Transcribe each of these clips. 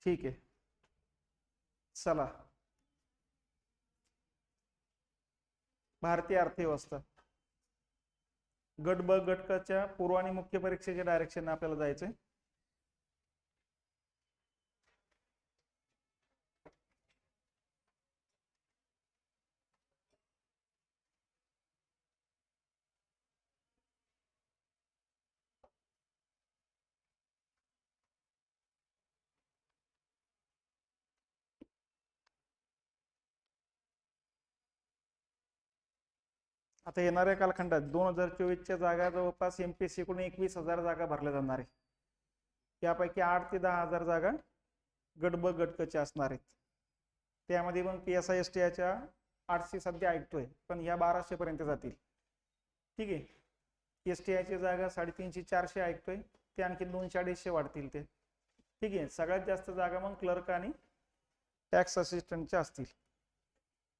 ठीक आहे, चला. भारतीय अर्थव्यवस्था, गट ब गट क च्या पूर्व आणि मुख्य परीक्षेच्या डायरेक्शन आपल्याला जायचंय. आता येणाऱ्या कालखंडात 2024च्या जागा जवळपास एमपीएससी कडून 21,000 जागा भरल्या जाणार आहे. त्यापैकी 8 ते 10,000 जागा गट ब गट क च्या असणार आहेत. त्यामध्ये पण PSI/STIच्या 800 सध्या ऐकतोय, पण या 1200 पर्यंत जातील. ठीक आहे. STIची जागा 350-400 ऐकतोय, ते आणखी 200-250 वाढतील ते. ठीक आहे. सगळ्यात जास्त जागा मग क्लर्क आणि टॅक्स असिस्टंटच्या असतील.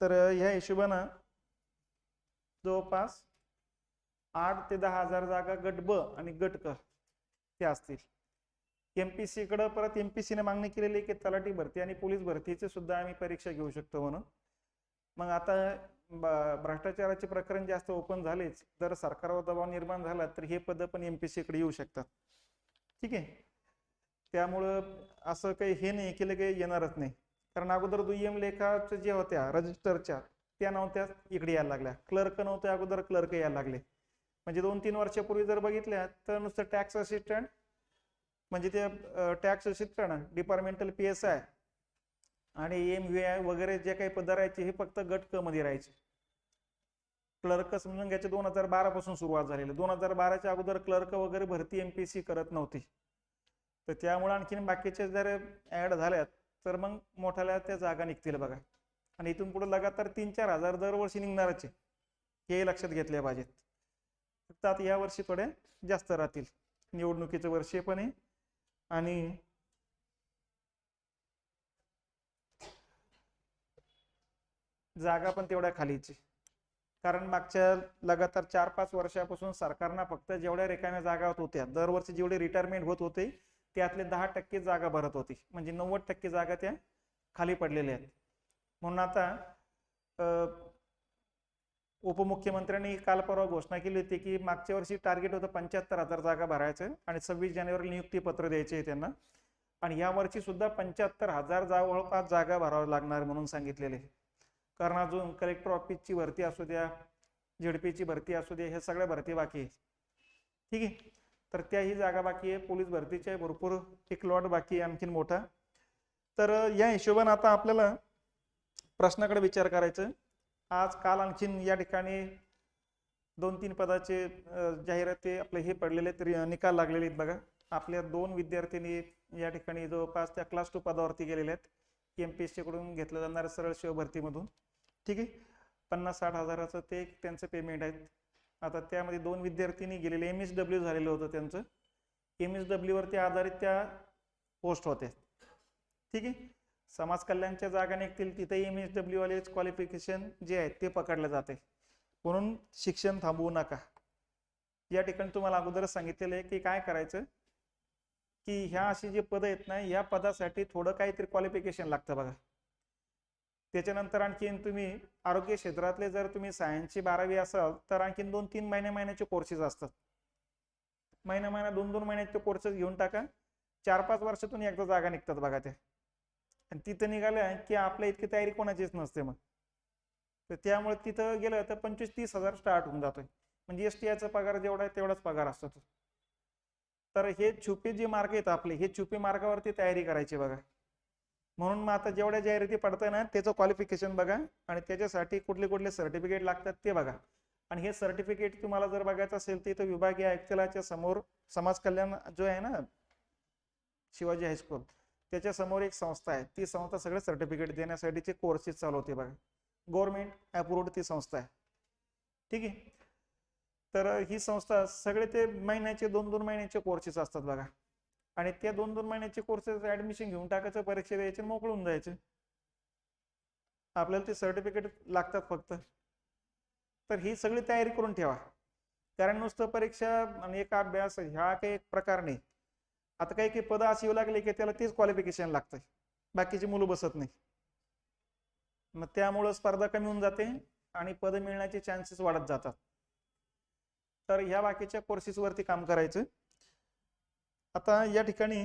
तर ह्या हिशोबानं जवळपास 8 ते 10,000 जागा गट ब आणि गट क त्या असतील. एमपीसी कडे परत एमपीसीने मागणी केलेली आहे की तलाठी भरती आणि पोलीस भरतीचे सुद्धा आम्ही परीक्षा घेऊ शकतो म्हणून. मग आता भ्रष्टाचाराचे प्रकरण जास्त ओपन झालेच, जर सरकारवर दबाव निर्माण झाला तर हे पद पण एमपीसी कडे येऊ शकतात. ठीक आहे. त्यामुळं असं काही हे नाही केलं काही येणारच नाही, कारण अगोदर दुय्यम लेखाच्या ज्या होत्या रजिस्टरच्या त्या नव्हत्या, इकडे यायला लागल्या. क्लर्क नव्हत्या अगोदर, क्लर्क यायला लागले. म्हणजे 2-3 वर्षापूर्वी जर बघितल्या तर नुसतं टॅक्स असिस्टंट म्हणजे ते टॅक्स असिस्टंट, डिपार्टमेंटल PSI आणि MVI वगैरे जे काही पद राहायचे हे फक्त गट क मध्ये राहायचे. क्लर्क समजून घ्यायचे 2012 पासून सुरुवात झालेली. 2012च्या अगोदर क्लर्क वगैरे भरती एमपीसी करत नव्हती. तर त्यामुळे आणखीन बाकीचे जर ऍड झाल्यात तर मग मोठ्याला त्या जागा निघतील बघा. आणि इथून पुढे लगातार 3-4 हजार दरवर्षी निघणारच आहे, हे लक्षात घेतले पाहिजेत. फक्त आता या वर्षी थोडे जास्त राहतील, निवडणुकीचं वर्ष पण आहे आणि जागा पण तेवढ्या खालीची. कारण मागच्या लगातार 4-5 वर्षापासून सरकारनं फक्त जेवढ्या रिकाम्या जागा होत्या, दरवर्षी जेवढे रिटायरमेंट होत होते त्यातले 10% जागा भरत होती, म्हणजे 90% जागा त्या खाली पडलेल्या आहेत. म्हणून आता उपमुख्यमंत्र्यांनी काल परवा घोषणा केली होती की मागच्या वर्षी टार्गेट होतं 75,000 जागा भरायचं आणि 26 जानेवारी नियुक्ती पत्र द्यायचे आहे त्यांना. आणि या वर्षी सुद्धा 75,000 जवळपास जागा भराव्या लागणार म्हणून सांगितलेले. कारण अजून कलेक्टर ऑफिसची भरती असू द्या, झेडपीची भरती असू द्या, हे सगळ्या भरती बाकी आहे. ठीक आहे. तर त्याही जागा बाकी आहे. पोलीस भरतीच्या भरपूर एक लॉट बाकी आहे आणखीन मोठा. तर या हिशोबाने आता आपल्याला प्रश्नाकडे विचार करायचा. आज काल आणखीन या ठिकाणी 2-3 पदाचे जाहिराती आपले हे पडलेले तरी निकाल लागलेले आहेत बघा. आपल्या 2 विद्यार्थ्यांनी या ठिकाणी जवळपास त्या क्लास 2 पदावरती गेलेले आहेत, एमपीएससी कडून घेतलं जाणाऱ्या सरळ सेवा भरतीमधून. ठीक आहे. 50-60 हजाराचं ते त्यांचं पेमेंट आहे. आता त्यामध्ये 2 विद्यार्थ्यांनी गेलेले MSW झालेलं होतं त्यांचं. MSW वरती आधारित त्या पोस्ट होत्या. ठीक आहे. समाज कल्याणच्या जागा निघतील तिथे MSW वाले क्वालिफिकेशन जे आहे ते पकडलं जाते. म्हणून शिक्षण थांबवू नका. या ठिकाणी तुम्हाला अगोदरच सांगितलेलं आहे की काय करायचं की ह्या अशी जे पद आहेत ना, या पदासाठी थोडं काहीतरी क्वालिफिकेशन लागतं बघा. त्याच्यानंतर आणखीन तुम्ही आरोग्य क्षेत्रातले जर तुम्ही सायन्सची 12वी असाल तर आणखीन 2-3 महिन्याचे कोर्सेस असतात. महिना 2-2 महिन्याचे कोर्सेस घेऊन टाका. 4-5 वर्षातून एकदा जागा निघतात बघा त्या. आणि तिथं निघाल्या की आपल्या इतकी तयारी कोणाचीच नसते मग. तर त्यामुळे तिथं गेलं तर 25-30 हजार स्टार्ट होऊन जातोय. म्हणजे STIचा पगार जेवढा आहे तेवढाच पगार असतो. तर हे छुपे जे मार्ग आहेत आपले, हे छुपे मार्गावरती तयारी करायची बघा. म्हणून मग आता जेवढ्या जाहिराती पडताय ना त्याचं क्वालिफिकेशन बघा आणि त्याच्यासाठी कुठले कुठले सर्टिफिकेट लागतात ते बघा. आणि हे सर्टिफिकेट तुम्हाला जर बघायचं असेल तर विभागीय आयुक्तालयाच्या समोर समाज कल्याण जो आहे ना, शिवाजी हायस्कूल, त्याच्या समोर एक संस्था आहे. ती संस्था सगळे सर्टिफिकेट देण्यासाठीचे कोर्सेस चालवते बघा. गव्हर्नमेंट अप्रूव्ड ती संस्था आहे. ठीक आहे. तर ही संस्था सगळे ते महिन्याचे 2-2 महिन्याचे कोर्सेस असतात बघा. आणि त्या 2-2 महिन्याचे कोर्सेस ऍडमिशन घेऊन टाकायचं, परीक्षा द्यायचे, मोकळून जायचे. आपल्याला ते सर्टिफिकेट लागतात फक्त. तर ही सगळी तयारी करून ठेवा. कारण नुसतं परीक्षा आणि एक अभ्यास ह्या काही एक प्रकार नाही. आता काही काही पद अशी येऊ लागले की त्याला तेच क्वालिफिकेशन लागतंय, बाकीची मुलं बसत नाही, मग त्यामुळं स्पर्धा कमी होऊन जाते आणि पद मिळण्याचे चान्सेस वाढत जातात. तर ह्या बाकीच्या कोर्सेस वरती काम करायचं. आता या ठिकाणी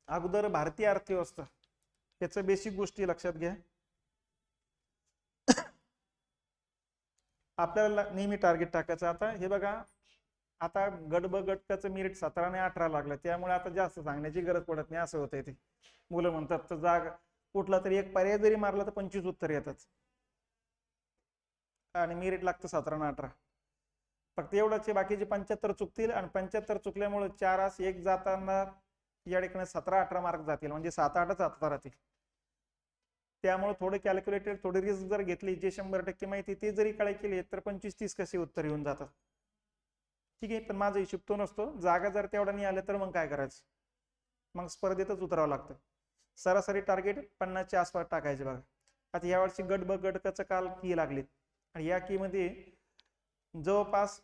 अगोदर भारतीय अर्थव्यवस्था याचं बेसिक गोष्टी लक्षात घ्या. आपल्याला नेहमी टार्गेट टाकायचं. आता हे बघा, आता गट ब गटाचं मेरिट 17 आणि 18 लागलं, त्यामुळे आता जास्त सांगण्याची गरज पडत नाही असं होतंय. ते मुलं म्हणतात तर जाग कुठला तरी एक पर्याय जरी मारला तर 25 उत्तर येतात आणि मेरिट लागतं 17 आणि 18. फक्त एवढंच, बाकीचे 75 चुकतील आणि 75 चुकल्यामुळे 4 जाताना या ठिकाणी 17-18 मार्क जातील, म्हणजे 7-8च आता राहतील. त्यामुळे थोडे कॅल्क्युलेटेड, थोडी रिस्क जर घेतली, जे 100% माहिती ते जरी काय केली तर 25-30 कसे उत्तर येऊन जातात. ठीक आहे, पण माझा हिशोब तो नसतो. जागा जर तेवढा नाही आल्या तर मग काय करायचं, मग स्पर्धेतच उतरावं लागतं. सरासरी टार्गेट 50च्या आसपास टाकायचे बघा. आता यावर्षी गट ब गटाचं काल की लागलीत आणि या की मध्ये जवळपास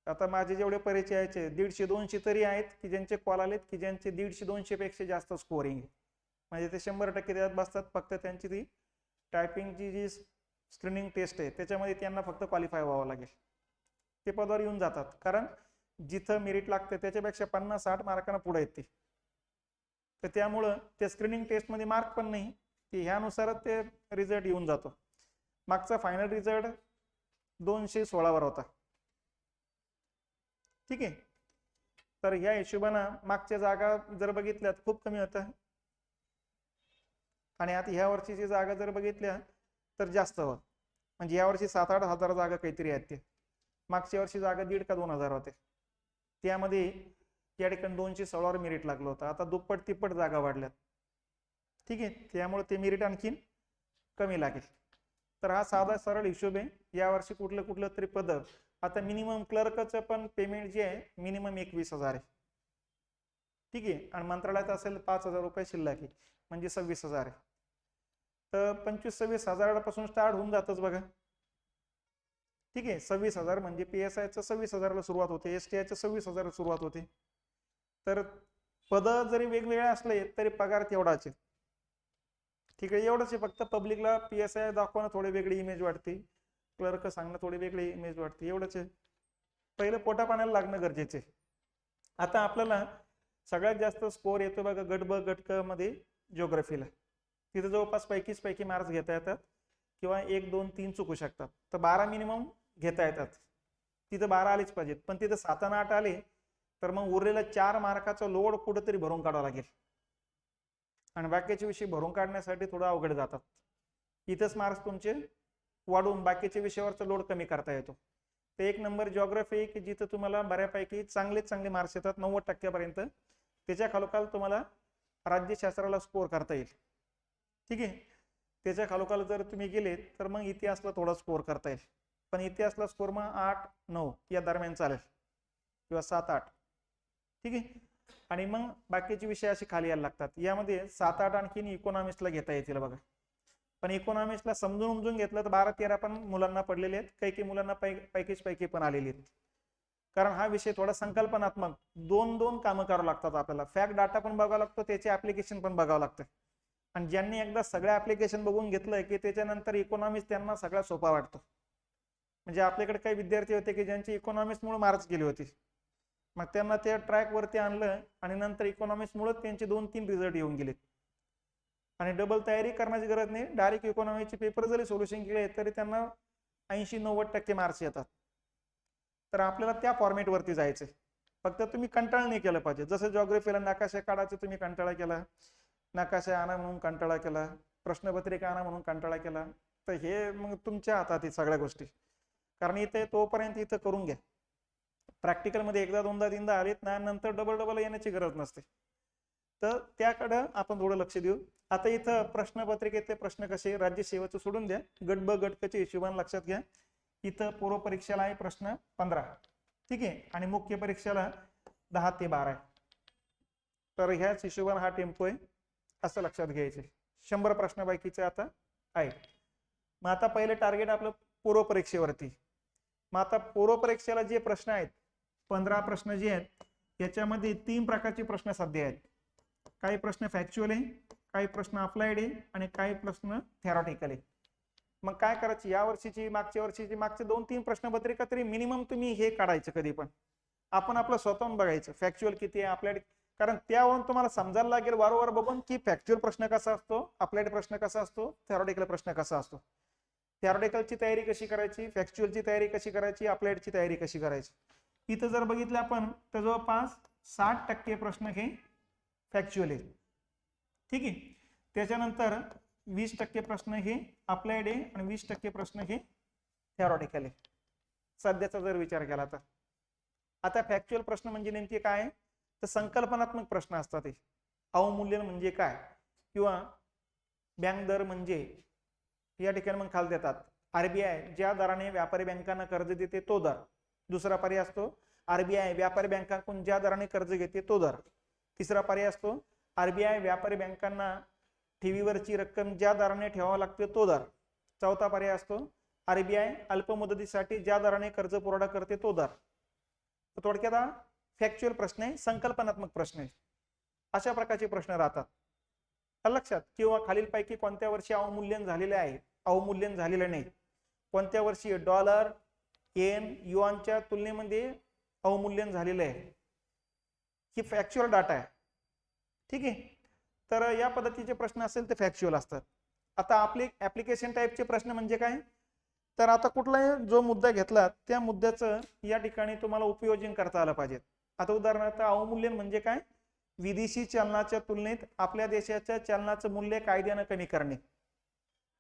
आता माझे जेवढे परिचय यायचे 150-200 तरी आहेत की ज्यांचे कॉल आलेत की ज्यांचे 150-200 पेक्षा जास्त स्कोरिंग, म्हणजे ते 100% त्यात बसतात. फक्त त्यांची ती टायपिंगची जी स्क्रीनिंग टेस्ट आहे त्याच्यामध्ये त्यांना फक्त क्वालिफाय व्हावं लागेल, ते पदावर येऊन जातात. कारण जिथं मेरिट लागते त्याच्यापेक्षा 50-60 मार्कांना पुढे येते. तर त्यामुळं त्या स्क्रीनिंग टेस्टमध्ये मार्क पण नाही, की ह्यानुसारच ते रिझल्ट येऊन जातो. मागचा फायनल रिझल्ट 216 वर होता. ठीक आहे, तर ह्या हिशोबानं मागच्या जागा जर बघितल्यात खूप कमी होत्या आणि आता ह्या वर्षीची जागा जर बघितल्या तर जास्त होत, म्हणजे यावर्षी 7-8 हजार जागा काहीतरी आहेत. ते मागच्या वर्षी जागा 1,500 का 2,000 होते. त्यामध्ये या ठिकाणी 216 वर मेरिट लागलं होतं. आता दुप्पट तिप्पट जागा वाढल्यात. ठीक आहे, त्यामुळे ते मेरिट आणखीन कमी लागेल. तर हा साधा सरळ हिशोब आहे. यावर्षी कुठलं तरी पद, आता मिनिमम क्लर्कचं पण पेमेंट जे आहे मिनिमम 21,000 आहे. ठीक आहे, आणि मंत्रालयात असेल 5,000 रुपये शिल्लक आहे, म्हणजे 26,000 आहे. तर 25-26 हजारापासून स्टार्ट होऊन जातच बघा. ठीक आहे, 26,000 म्हणजे PSIचं 26,000ला सुरुवात होते, STIचं 26,000 सुरुवात होते. तर पद जरी वेगवेगळे असले तरी पगार तेवढाच आहे. ठीक आहे, एवढंच आहे. फक्त पब्लिकला PSI दाखवणं थोडी वेगळी इमेज वाटते, क्लर्क सांगणं थोडी वेगळी इमेज वाटते, एवढंच आहे. पहिलं पोटा पाण्याला लागणं गरजेचे. आता आपल्याला सगळ्यात जास्त स्कोर येतो बघा गट ब गट क मध्ये जिओग्राफीला. तिथे जवळपास पैकी मार्क्स घेता येतात किंवा 1, 2, 3 चुकू शकतात. तर 12 मिनिमम घेता येतात, तिथं 12 आलेच पाहिजेत. पण तिथं 7 आणि 8 आले तर मग उरलेला 4 मार्काचा लोड कुठंतरी भरून काढावा लागेल आणि बाकीचे विषय भरून काढण्यासाठी थोडं अवघड जातात. इथंच मार्क्स तुमचे वाढून बाकीच्या विषयावरचा लोड कमी करता येतो. ते 1 नंबर जिओग्राफी की जिथं तुम्हाला बऱ्यापैकी चांगले मार्क्स येतात 90% पर्यंत. त्याच्या खालोखाल तुम्हाला राज्यशास्त्राला स्कोर करता येईल. ठीक आहे, त्याच्या खालोखाल जर तुम्ही गेले तर मग इतिहासला थोडा स्कोर करता येईल, पण इतिहासला स्कोर मग 8-9 या दरम्यान चालेल किंवा 7-8. ठीक आहे, आणि मग बाकीचे विषय असे खाली यायला लागतात. यामध्ये 7-8 आणखीन इकॉनॉमिक्सला घेता येतील बघा. पण इकॉनॉमिक्सला समजून उमजून घेतलं तर 12-13 पण मुलांना पडलेले आहेत, काही मुलांना पैकी पण आलेली आहेत. कारण हा विषय थोडा संकल्पनात्मक, 2 कामं करावं लागतात आपल्याला. फॅक्ट डाटा पण बघावं लागतो, त्याचे ऍप्लिकेशन पण बघावं लागतं. आणि ज्यांनी एकदा सगळं ऍप्लिकेशन बघून घेतलंय की त्याच्यानंतर इकॉनॉमिक्स त्यांना सगळ्यात सोपा वाटतो. म्हणजे आपल्याकडे काही विद्यार्थी होते की ज्यांची इकॉनॉमिक्समुळे मार्क्स गेली होती, मग त्यांना त्या ट्रॅक वरती आणलं आणि नंतर इकॉनॉमिक्समुळे त्यांचे 2-3 रिझल्ट येऊन गेले आणि डबल तयारी करण्याची गरज नाही. डायरेक्ट इकॉनॉमिक्सचे पेपर जरी सोल्युशन केले तरी त्यांना 80-90% मार्क्स येतात. तर आपल्याला त्या फॉर्मॅट वरती जायचं. फक्त तुम्ही कंटाळा नाही केलं पाहिजे. जसं जिओग्राफीला नकाशा काढायचं तुम्ही कंटाळा केला, नकाशा आणा म्हणून कंटाळा केला, प्रश्नपत्रिका आणा म्हणून कंटाळा केला, तर हे मग तुमच्या हातात आहे सगळ्या गोष्टी. कारण इथे तोपर्यंत इथं करून घ्या. प्रॅक्टिकलमध्ये 1दा-2दा-3दा आलेत ना, नंतर डबल येण्याची गरज नसते. तर त्याकडं आपण थोडं लक्ष देऊ. आता इथं प्रश्नपत्रिकेतले प्रश्न कसे, राज्यसेवेचं सोडून द्या, गट ब गटकच्या हिशोबाने लक्षात घ्या. इथं पूर्व परीक्षेला आहे प्रश्न 15. ठीक आहे, आणि मुख्य परीक्षेला 10 ते 12 आहे. तर ह्याच हिशोबाने हा टेम्पो आहे असं लक्षात घ्यायचे. 100 प्रश्नापैकीचे आता आहे. मग आता पहिले टार्गेट आपलं पूर्व परीक्षेवरती. मग आता पूर्व परीक्षेला जे प्रश्न आहेत 15 प्रश्न जे आहेत याच्यामध्ये 3 प्रकारचे प्रश्न सध्या आहेत. काही प्रश्न फॅक्च्युअल आहे, काही प्रश्न अप्लाइड आहे आणि काही प्रश्न थेरॉटिकल आहे. मग काय करायचं, या वर्षीची मागच्या वर्षीची मागचे 2-3 प्रश्नपत्रिका तरी मिनिमम तुम्ही हे काढायचं कधी पण. आपण आपलं स्वतःहून बघायचं फॅक्च्युअल किती आहे अप्लाइड, कारण त्यावरून तुम्हाला समजायला लागेल वारंवार बघून की फॅक्च्युअल प्रश्न कसा असतो, अप्लाइड प्रश्न कसा असतो, थेरॉटिकल प्रश्न कसा असतो. थेरॉटिकलची तयारी कशी करायची, फॅक्च्युअलची तयारी कशी करायची, अप्लाइडची तयारी कशी करायची. इथं जर बघितलं आपण तर जवळपास 60% प्रश्न हे फॅक्च्युअल आहे. ठीक आहे. त्याच्यानंतर 20% प्रश्न हे अप्लाइड आहे आणि 20% प्रश्न हे थेरॉटिकल आहे सध्याचा जर विचार केला तर. आता फॅक्च्युअल प्रश्न म्हणजे नेमके काय, तर संकल्पनात्मक प्रश्न असतात. ते अवमूल्यन म्हणजे काय किंवा बँक दर म्हणजे, या ठिकाणी मग खाली देतात आरबीआय ज्या दराने व्यापारी बँकांना कर्ज देते तो दर. दुसरा पर्याय असतो आरबीआय व्यापारी बँकांकडून ज्या दराने कर्ज घेते तो दर. तिसरा पर्याय असतो आरबीआय व्यापारी बँकांना ठेवीवरची रक्कम ज्या दराने ठेवावा लागते तो दर. चौथा पर्याय असतो आरबीआय अल्प मुदतीसाठी ज्या दराने कर्ज पुरवठा करते तो दर. थोडक्यात हा फॅक्च्युअल प्रश्न आहे, संकल्पनात्मक प्रश्न आहे. अशा प्रकारचे प्रश्न राहतात लक्षात. किंवा खालीलपैकी कोणत्या वर्षी अवमूल्यन झालेले आहे, अवमूल्यन झालेले नाही. कोणत्या वर्षी डॉलर, येन, युआनच्या तुलनेमध्ये अवमूल्यन झालेलं आहे, ही फॅक्च्युअल डाटा आहे. ठीक आहे. तर या पद्धतीचे प्रश्न असेल ते फॅक्च्युअल असतात. आता आपले ऍप्लिकेशन टाईपचे प्रश्न म्हणजे काय, तर आता कुठलाही जो मुद्दा घेतला त्या मुद्द्याचं या ठिकाणी तुम्हाला उपयोजन करता आलं पाहिजे. आता उदाहरणार्थ अवमूल्यन म्हणजे काय, विदेशी चलनाच्या तुलनेत आपल्या देशाच्या चलनाचं मूल्य कायद्यानं कमी करणे.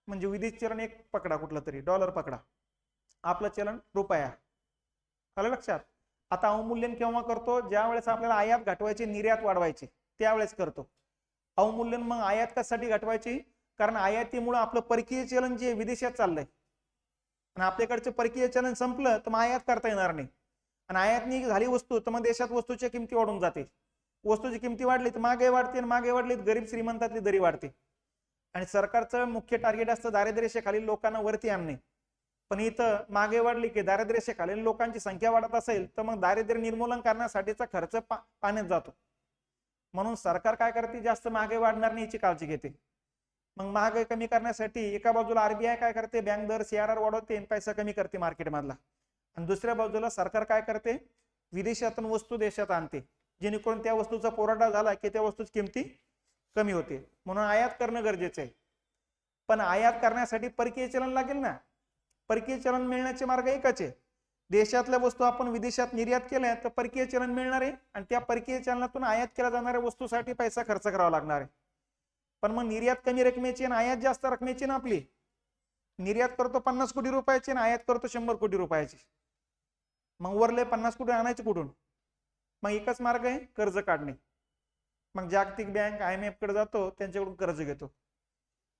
म्हणजे विदेशी चलन एक पकडा, कुठलं तरी डॉलर पकडा, आपलं चलन रुपया. आलं लक्षात. आता अवमूल्यन केव्हा करतो, ज्या वेळेस आपल्याला आयात घटवायची, निर्यात वाढवायची, त्यावेळेस करतो अवमूल्यन. मग आयात कशासाठी घटवायची, कारण आयातीमुळे आपलं परकीय चलन जे विदेशात चाललंय आणि आपल्याकडचं परकीय चलन संपलं तर मग आयात करता येणार नाही. आणि आयातनी झाली वस्तू तर मग देशात वस्तूच्या किमती वाढून जाते. वस्तूची किमती वाढली तर महागाई वाढते, आणि महागाई वाढली तर गरीब श्रीमंतातली दरी वाढते. आणि सरकारचं मुख्य टार्गेट असतं दारिद्र्यरेषेखालील लोकांना वरती आणणे. पण इथं महागाई वाढली की दारिद्र्यरेषेखालील लोकांची संख्या वाढत असेल तर मग दारिद्र्य निर्मूलन करण्यासाठीचा खर्च पाण्यात जातो. म्हणून सरकार काय करते, जास्त महागाई वाढणार नाही याची काळजी घेते. मग महागाई कमी करण्यासाठी एका बाजूला आरबीआय काय करते, बँक दर सीआरआर वाढवते, पैसा कमी करते मार्केट मधला. आणि दुसऱ्या बाजूला सरकार काय करते, विदेशातून वस्तू देशात आणते, जेणेकरून त्या वस्तूचा पुरवठा झाला की त्या वस्तूची किमती कमी होते. म्हणून आयात करणं गरजेचं आहे. पण आयात करण्यासाठी परकीय चलन लागेल ना. परकीय चलन मिळण्याचे मार्ग एकच आहे, देशातल्या वस्तू आपण विदेशात निर्यात केल्या तर परकीय चलन मिळणार आहे, आणि त्या परकीय चलनातून आयात केल्या जाणाऱ्या वस्तूसाठी पैसा खर्च करावा लागणार आहे. पण मग निर्यात कमी रकमेची आणि आयात जास्त रकमेची ना. आपली निर्यात करतो 50 कोटी रुपयाची आणि आयात करतो 100 कोटी रुपयाची. मग वरले 50 कोटी आणायचे कुठून. मग एकच मार्ग आहे, कर्ज काढणे. मग जागतिक बँक IMF कडे जातो, त्यांच्याकडून कर्ज घेतो.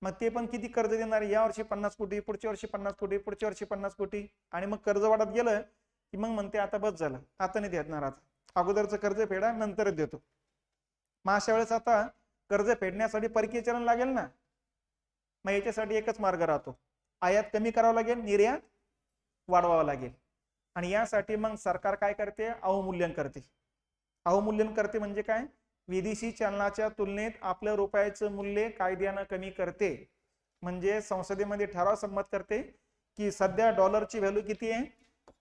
मग ते पण किती कर्ज देणार, या वर्षी 50 कोटी, पुढच्या वर्षी 50 कोटी, पुढच्या वर्षी 50 कोटी. आणि मग कर्ज वाढत गेलं की मग म्हणते आता बस झालं, आता नाही देणार, आता अगोदरचं कर्ज फेडा नंतरच देतो. मग अशा वेळेस आता कर्ज फेडण्यासाठी परकीय चलन लागेल ना. मग याच्यासाठी एकच मार्ग राहतो, आयात कमी करावं लागेल, निर्यात वाढवावं लागेल. आणि यासाठी मग सरकार काय करते, अवमूल्यन करते. अवमूल्यन करते म्हणजे काय, विदेशी चलनाच्या तुलनेत आपल्या रुपयाचं मूल्य कायद्यानं कमी करते. म्हणजे संसदेमध्ये ठराव संमत करते की सध्या डॉलरची व्हॅल्यू किती आहे,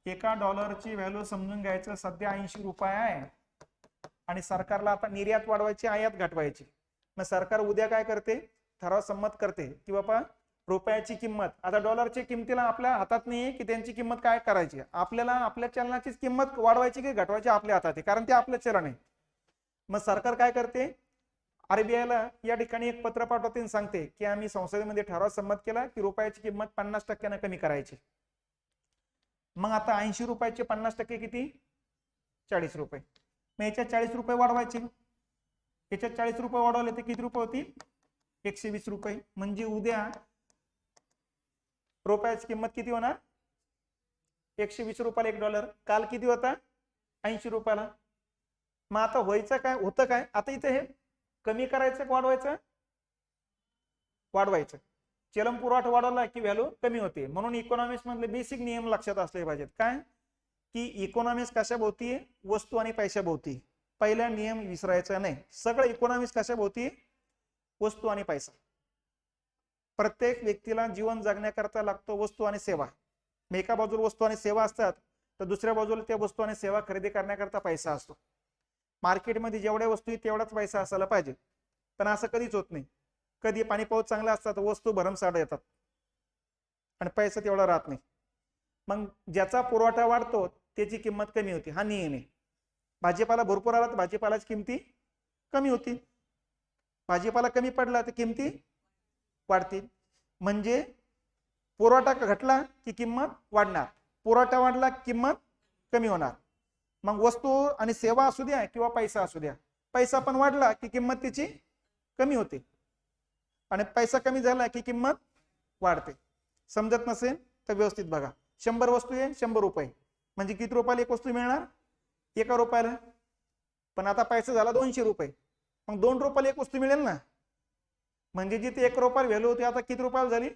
एका डॉलरची व्हॅल्यू समजून घ्यायचं सध्या 80 रुपये आहे, आणि सरकारला आता निर्यात वाढवायची, आयात घटवायची. मग सरकार उद्या काय करते, ठराव संमत करते की बाबा रुपयाची किंमत, आता डॉलरच्या किमतीला आपल्या हातात नाहीये की त्यांची किंमत काय करायची, आपल्याला आपल्या चलनाचीच किंमत वाढवायची की घटवायची आपल्या हातात आहे, कारण ते आपलं चलन आहे. मग सरकार काय करते, आरबीआयला या ठिकाणी एक पत्र पाठवते आणि सांगते की आम्ही संसदेमध्ये ठराव संमत केला की रुपयाची किंमत 50% कमी करायची. मग आता 80 रुपयाचे 50% किती, 40 रुपये. मग याच्यात 40 रुपये वाढवायचे, याच्यात 40 रुपये वाढवले तर किती रुपये होतील, 120 रुपये. म्हणजे उद्या रुपयाची किंमत किती होणार, 120 रुपयाला एक डॉलर. काल किती होता, 80 रुपयाला. मग आता व्हायचं काय, होतं काय, आता इथे हे कमी करायचं वाढवायचं, वाढवायचं. चलन पुरवठा वाढवला की व्हॅल्यू कमी होते. म्हणून इकॉनॉमिक्स मधले बेसिक नियम लक्षात असले पाहिजेत. काय की इकॉनॉमिक्स कशाभोवती आहे, वस्तू आणि पैशाभोवती. पहिला नियम विसरायचा नाही. सगळं इकॉनॉमिक्स कशाभोवती? वस्तू आणि पैसा. प्रत्येक व्यक्तीला जीवन जगण्याकरता लागतो वस्तू आणि सेवा. एका बाजूला वस्तू आणि सेवा असतात तर दुसऱ्या बाजूला त्या वस्तू आणि सेवा खरेदी करण्याकरता पैसा असतो. मार्केटमध्ये जेवढ्या वस्तू आहेत तेवढाच पैसा असायला पाहिजे, पण असं कधीच होत नाही. कधी पाणी पाऊस चांगला असतात वस्तू भरमसाठ येतात आणि पैसा तेवढा राहत नाही. मग ज्याचा पुरवठा वाढतो त्याची किंमत कमी होती, हा नियम आहे. भाजीपाला भरपूर आला तर भाजीपालाची किमती कमी होती, भाजीपाला कमी पडला तर किमती वाढतील. म्हणजे पुरवठा घटला की किंमत वाढणार, पुरवठा वाढला किंमत कमी होणार. मग वस्तू आणि सेवा असू द्या किंवा पैसा असू द्या, पैसा पण वाढला की किंमत त्याची कमी होते आणि पैसा कमी झाला की किंमत वाढते. समजत नसेल तर व्यवस्थित बघा. 100 वस्तू आहे 100 रुपये, म्हणजे किती रुपयाला एक वस्तू मिळणार? 1 रुपयाला. पण आता पैसा झाला 200 रुपये, मग 2 रुपयाला एक वस्तू मिळेल ना. म्हणजे जिथे 1 रुपयाला व्हॅल्यू होती आता किती रुपयाला झाली?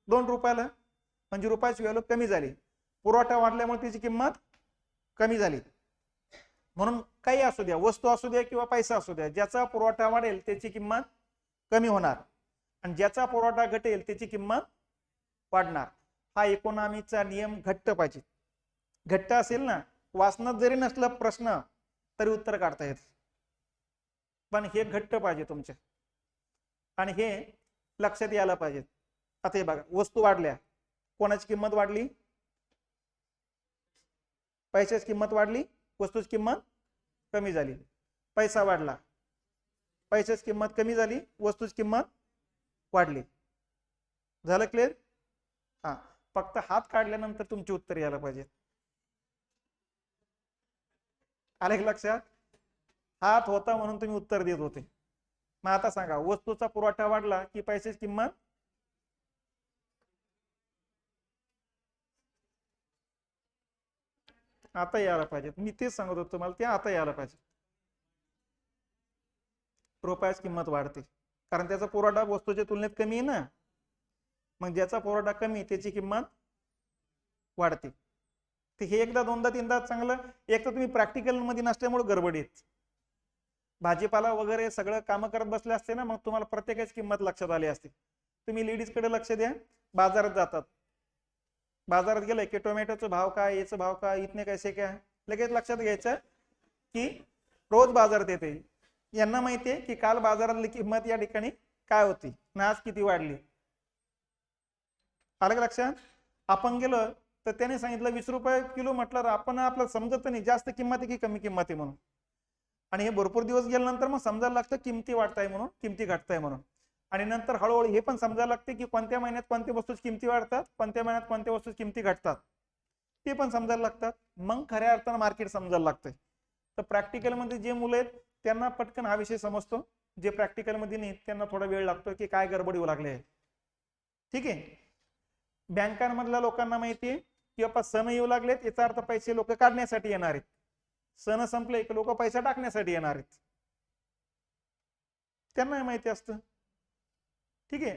2 रुपयाला. म्हणजे रुपयाची व्हॅल्यू कमी झाली, पुरवठा वाढल्यामुळे त्याची किंमत कमी झाली. म्हणून काही असू द्या, वस्तू असू द्या किंवा पैसा असू द्या, ज्याचा पुरवठा वाढेल त्याची किंमत कमी होणार आणि ज्याचा पुरवठा घटेल त्याची किंमत वाढणार. हा इकॉनॉमिकचा नियम घट्ट पाहिजे. घट्ट असेल ना, वाचनात जरी नसला प्रश्न तरी उत्तर काढता येत, पण हे घट्ट पाहिजे तुमच्या आणि हे लक्षात यायला पाहिजे. आता हे बघा, वस्तू वाढल्या, कोणाची किंमत वाढली? पैशाची किंमत वाढली, वस्तूची किंमत कमी झाली. पैसा वाढला, पैशाची किंमत कमी झाली, वस्तूची किंमत वाढली. झालं क्लिअर? हा, फक्त हात काढल्यानंतर तुमची उत्तर यायला पाहिजे. आले लक्षात? हात होता म्हणून तुम्ही उत्तर देत होते. मग आता सांगा, वस्तूचा पुरवठा वाढला की पैशाची किंमत आता यायला पाहिजे. मी तेच सांगत होतो तुम्हाला, ते आता यायला पाहिजे. रुपयाची किंमत वाढते कारण त्याचा पुरवठा वस्तूच्या तुलनेत कमी आहे ना. मग ज्याचा पुरवठा कमी त्याची किंमत वाढते. ते हे एकदा दोनदा तीनदा चांगलं. एक तर तुम्ही प्रॅक्टिकल मध्ये नसल्यामुळे गडबडीत भाजीपाला वगैरे सगळं काम करत बसले असते ना, मग तुम्हाला प्रत्येकाची किंमत लक्षात आली असते. तुम्ही लेडीज कडे लक्ष द्या, बाजारात जातात, बाजारात गेलं की टोमॅटोचा भाव काय, याचा भाव काय, इतने कैसे काय, लगेच लक्षात घ्यायचं की रोज बाजारात येते. यांना माहितीये की काल बाजारातली किंमत या ठिकाणी काय होती ना आज किती वाढली. अलग लक्षात? आपण गेलो तर त्याने सांगितलं 20 रुपये किलो, म्हटलं आपण आपलं समजत नाही जास्त किंमत आहे की कमी किंमत आहे म्हणून. आणि हे भरपूर दिवस गेल्यानंतर मग समजायला लागतं किमती वाढताय म्हणून, किमती घटताय म्हणून. आणि नंतर हळूहळू हे पण समजायला लागते की कोणत्या महिन्यात कोणत्या वस्तूची किमती वाढतात, कोणत्या महिन्यात कोणत्या वस्तूची किमती घटतात, ते पण समजायला लागतात. मग खऱ्या अर्थानं मार्केट समजायला लागतंय. तर प्रॅक्टिकल मध्ये जे मुलं आहेत त्यांना पटकन हा विषय समजतो, जे प्रॅक्टिकल मध्ये नाही त्यांना थोडा वेळ लागतो की काय गडबड होऊ लागले आहे. ठीक आहे. बँकांमधल्या लोकांना माहिती आहे की बाबा सण येऊ लागलेत, याचा अर्थ पैसे लोक काढण्यासाठी येणार आहेत. सण संपले की लोक पैसा टाकण्यासाठी येणार आहेत, त्यांना माहिती असतं. ठीक आहे.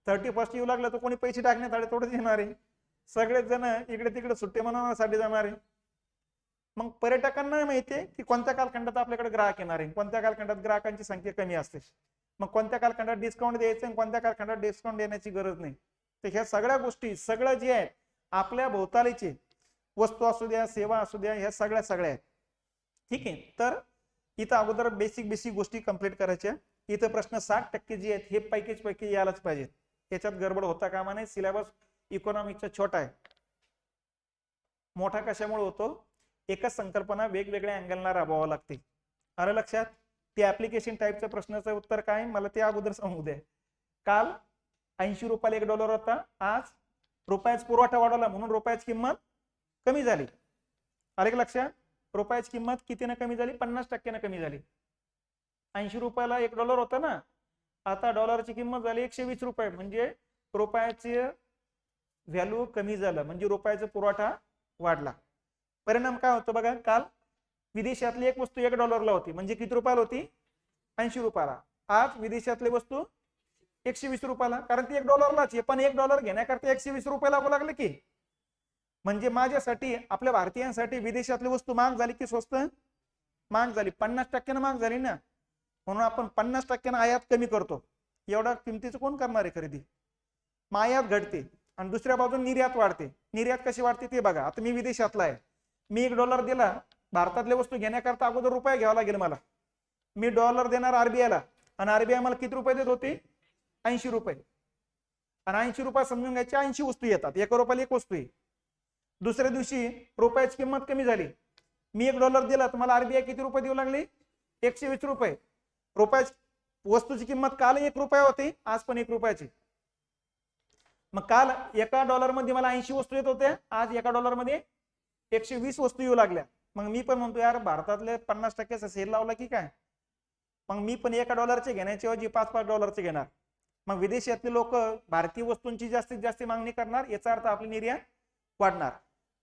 31 येऊ लागलं तर कोणी पैसे टाकण्यासाठी थोडंच येणार आहे, सगळेच जण इकडे तिकडे सुट्टे मनवण्यासाठी जाणार आहे. मग पर्यटकांना माहिती आहे की कोणत्या कालखंडात आपल्याकडे ग्राहक येणार आहे, कोणत्या कालखंडात ग्राहकांची संख्या कमी असते, मग कोणत्या कालखंडात डिस्काउंट द्यायचं आणि कोणत्या कालखंडात डिस्काउंट देण्याची गरज नाही. तर ह्या सगळ्या गोष्टी, सगळं जे आहे आपल्या भोवतालीचे वस्तू असू द्या, सेवा असू द्या, ह्या सगळ्या आहेत. ठीक आहे. तर इथं अगोदर बेसिक गोष्टी कंप्लीट करायच्या. इथं प्रश्न 60% जे आहेत हे पैकी यायलाच पाहिजेत, याच्यात गडबड होता कामा नये. सिलेबस इकॉनॉमिक्सचा छोटा आहे, मोठा कशामुळे होतो? एकच संकल्पना वेगवेगळ्या अँगलला राबवावं लागते. आलं लक्षात? ते ऍप्लिकेशन टाईपच्या प्रश्नाचं उत्तर काय मला ते अगोदर सांगू द्या. काल 80 रुपयाला $1 होता, आज रुपयाचा पुरवठा वाढवला म्हणून रुपयाची किंमत कमी झाली. आले का लक्षात? रुपयाची किंमत कितीने कमी झाली? 50% कमी झाली. 80 रुपयाला $1 होता ना, आता डॉलरची किंमत झाली 120 रुपये, म्हणजे रुपयाचे व्हॅल्यू कमी झालं, म्हणजे रुपयाचा पुरवठा वाढला. परिणाम काय होतो बघा, काल विदेशातली एक वस्तू $1 होती, म्हणजे किती रुपयाला होती? 80 रुपयाला. आज विदेशातली वस्तू 120 रुपयाला, कारण ती $1लाच आहे, पण $1 घेण्याकरता 120 रुपये लागू लागले की. म्हणजे माझ्यासाठी, आपल्या भारतीयांसाठी विदेशातली वस्तू महाग झाली की स्वस्त? महाग झाली, 50% महाग झाली ना, म्हणून आपण 50% आयात कमी करतो. एवढा किमतीचं कोण करणार आहे खरेदी? मग आयात घटते आणि दुसऱ्या बाजून निर्यात वाढते. निर्यात कशी वाढते ते बघा. आता मी विदेशातला आहे, मी $1 दिला, भारतातल्या वस्तू घेण्याकरता अगोदर रुपये घ्यावा लागेल मला. मी $1 देणार आरबीआयला आणि आरबीआय मला किती रुपये देत होते? 80 रुपये. आणि 80 रुपये समजून घ्यायचे 80 वस्तू येतात, ₹1 एक वस्तू आहे. दुसऱ्या दिवशी रुपयाची किंमत कमी झाली, मी $1 दिला तर मला आरबीआय किती रुपये देऊ लागले? 120 रुपये. रुपयाची वस्तूची किंमत काल ₹1 होती, आज पण ₹1. मग काल एका $1 मला 80 वस्तू येत होत्या, आज एका $1 120 वस्तू येऊ लागल्या. मग मी पण म्हणतो यार भारतातले 50% सेल लावला की काय, मग मी पण एका $1चे घेण्याच्या ऐवजी $5 घेणार. मग विदेशातले लोक भारतीय वस्तूंची जास्तीत जास्त मागणी करणार, याचा अर्थ आपली निर्यात वाढणार.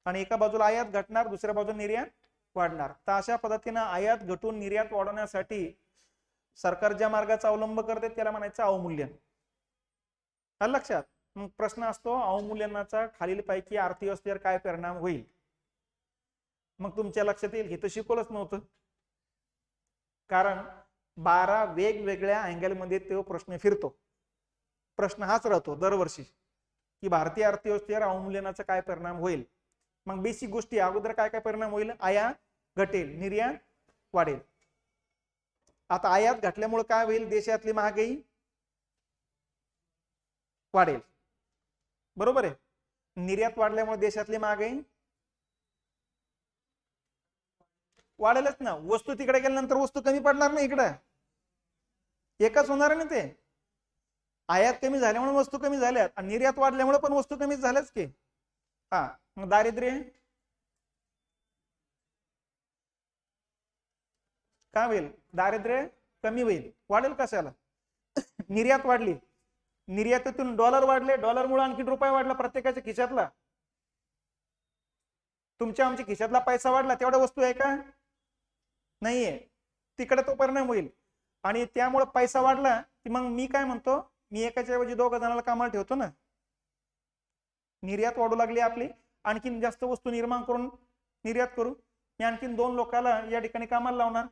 आणि एका बाजूला आयात घटणार, दुसऱ्या बाजूला निर्यात वाढणार. तर अशा पद्धतीने आयात घटून निर्यात वाढवण्यासाठी सरकार ज्या मार्गाचा अवलंब करते त्याला म्हणायचं अवमूल्यन. आलं लक्षात? मग प्रश्न असतो अवमूल्यनाचा खालीलपैकी अर्थव्यवस्थेवर काय परिणाम होईल. मग तुमच्या लक्षात येईल हे तर शिकवलंच नव्हतं, कारण 12 वेगवेगळ्या अँगलमध्ये तो प्रश्न फिरतो. प्रश्न हाच राहतो दरवर्षी की भारतीय अर्थव्यवस्थेवर अवमूल्यनाचा काय परिणाम होईल. मग बेसिक गोष्टी अगोदर काय काय परिणाम होईल? आयात घटेल, निर्यात वाढेल. आता आयात घटल्यामुळे काय होईल? देशातली महागाई वाढेल, बरोबर आहे. निर्यात वाढल्यामुळे देशातली महागाई वाढेलच ना. वस्तू तिकडे गेल्यानंतर वस्तू कमी पडणार नाही, इकडे एकच होणार ना ते. आयात कमी झाल्यामुळे वस्तू कमी झाल्यात आणि निर्यात वाढल्यामुळे पण वस्तू कमी झाल्याच की. हा, मग दारिद्र्य काय होईल? दारिद्र्य कमी होईल. वाढेल कशाला? निर्यात वाढली, निर्यातीतून डॉलर वाढले, डॉलरमुळे आणखी रुपये वाढला प्रत्येकाच्या खिशातला. तुमच्या आमच्या खिशातला पैसा वाढला, तेवढ्या वस्तू आहे का? नाहीये. तिकडे तो परिणाम होईल. आणि त्यामुळे पैसा वाढला की मग मी काय म्हणतो, मी एकाच्या ऐवजी 2 जणांना कामाला ठेवतो ना. निर्यात वाढू लागली आपली, आणखीन जास्त वस्तू निर्माण करून निर्यात करू, मी आणखीन 2 लोकांना या ठिकाणी कामाला लावणार.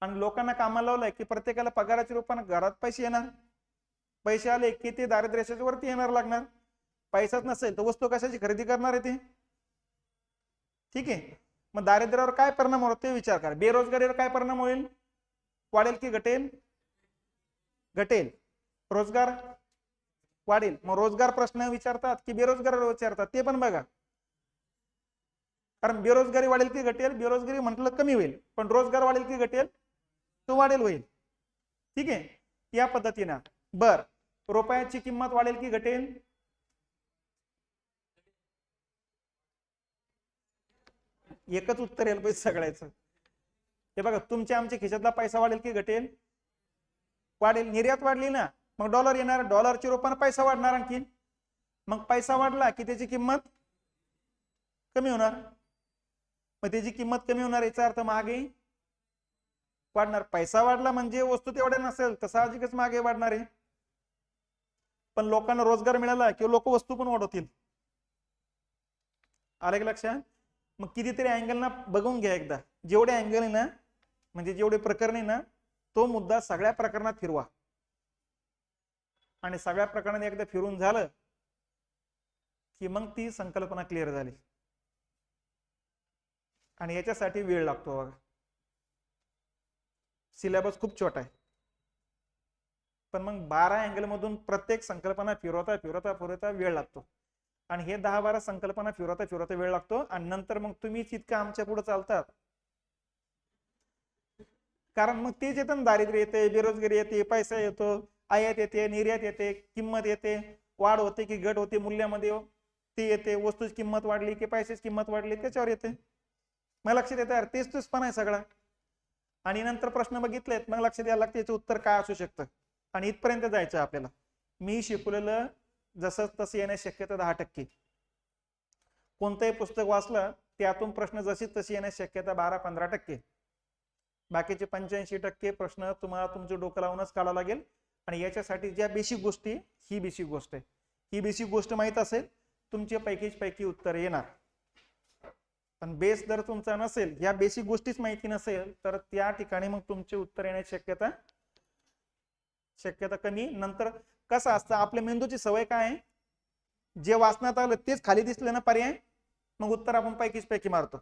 आणि लोकांना कामाला लावलंय की प्रत्येकाला पगाराच्या रूपाने घरात पैसे येणार. पैसे आले की ते दारिद्र्याच्या वरती येणार लागणार. पैसाच नसेल तर वस्तू कशाची खरेदी करणार आहे ते? ठीक आहे. मग दारिद्र्यावर काय परिणाम होतो ते विचार करा. बेरोजगारीवर काय परिणाम होईल? वाढेल की घटेल? घटेल. रोजगार वाढेल. मग रोजगार प्रश्न विचारतात की बेरोजगार विचारतात ते पण बघा. कारण बेरोजगारी वाढेल की घटेल? बेरोजगारी म्हटलं कमी होईल, पण रोजगार वाढेल की घटेल? तो वाढेल होईल. ठीक आहे, या पद्धतीने. बर, रुपयाची किंमत वाढेल की घटेल? एकच उत्तर यायला पाहिजे सगळ्याचं. हे बघा, तुमच्या आमच्या खिशातला पैसा वाढेल की घटेल? वाढेल. निर्यात वाढली ना, मग डॉलर येणार, डॉलरच्या रूपाने पैसा वाढणार आणखी. मग पैसा वाढला की त्याची किंमत कमी होणार. मग त्याची किंमत कमी होणार याचा अर्थ महागाई वाढणार. पैसा वाढला म्हणजे वस्तू तेवढ्या नसेल तर साहजिकच महागाई वाढणार आहे. पण लोकांना रोजगार मिळाला की लोक वस्तू पण वाढवतील. आलं की लक्षात? मग कितीतरी अँगल ना बघून घ्या एकदा. जेवढे अँगल आहे ना, म्हणजे जेवढे प्रकरण आहे ना, तो मुद्दा सगळ्या प्रकरणात फिरवा. आणि सगळ्या प्रकरणात एकदा फिरून झालं की मग ती संकल्पना क्लिअर झाली. आणि याच्यासाठी वेळ लागतो बघा. सिलेबस खूप छोटा आहे, पण मग 12 अँगल मधून प्रत्येक संकल्पना फिरवता फिरवता फिरवता वेळ लागतो. आणि हे 10-12 संकल्पना फिरवता फिरवता वेळ लागतो. आणि नंतर मग तुम्ही इतकं आमच्या पुढे चालतात, कारण मग तेच येतं ना, दारिद्र्य येते, बेरोजगारी येते, पैसा येतो, आयात येते, निर्यात येते, किंमत येते, वाढ होते की घट होते मूल्यामध्ये ते येते. वस्तूची किंमत वाढली की पैशाची किंमत वाढली त्याच्यावर येते. मग लक्षात येतं तेच तोच पण आहे सगळा. आणि नंतर प्रश्न बघितलेत मग लक्षात यायला लागतं याचं उत्तर काय असू शकतं. आणि इथपर्यंत जायचं आपल्याला. मी शिकवलेलं जसं तसं येण्याची शक्यता 10%. कोणतंही पुस्तक वाचलं त्यातून प्रश्न जशी तशी येण्याची शक्यता 12-15%. बाकीचे 85% प्रश्न तुम्हाला तुमचं डोकं लावूनच काढावं लागेल. आणि याच्यासाठी ज्या बेसिक गोष्टी, ही बेसिक गोष्ट आहे, ही बेसिक गोष्ट माहीत असेल तुमच्या पैकी उत्तर येणार. पण बेस जर तुमचा नसेल, या बेसिक गोष्टीच माहिती नसेल, तर त्या ठिकाणी मग तुमचे उत्तर येण्याची शक्यता कमी. नंतर कसं असतं, आपल्या मेंदूची सवय काय आहे, जे वाचण्यात आलं तेच खाली दिसलं ना पर्याय, मग उत्तर आपण पैकीच पैकी मारतो.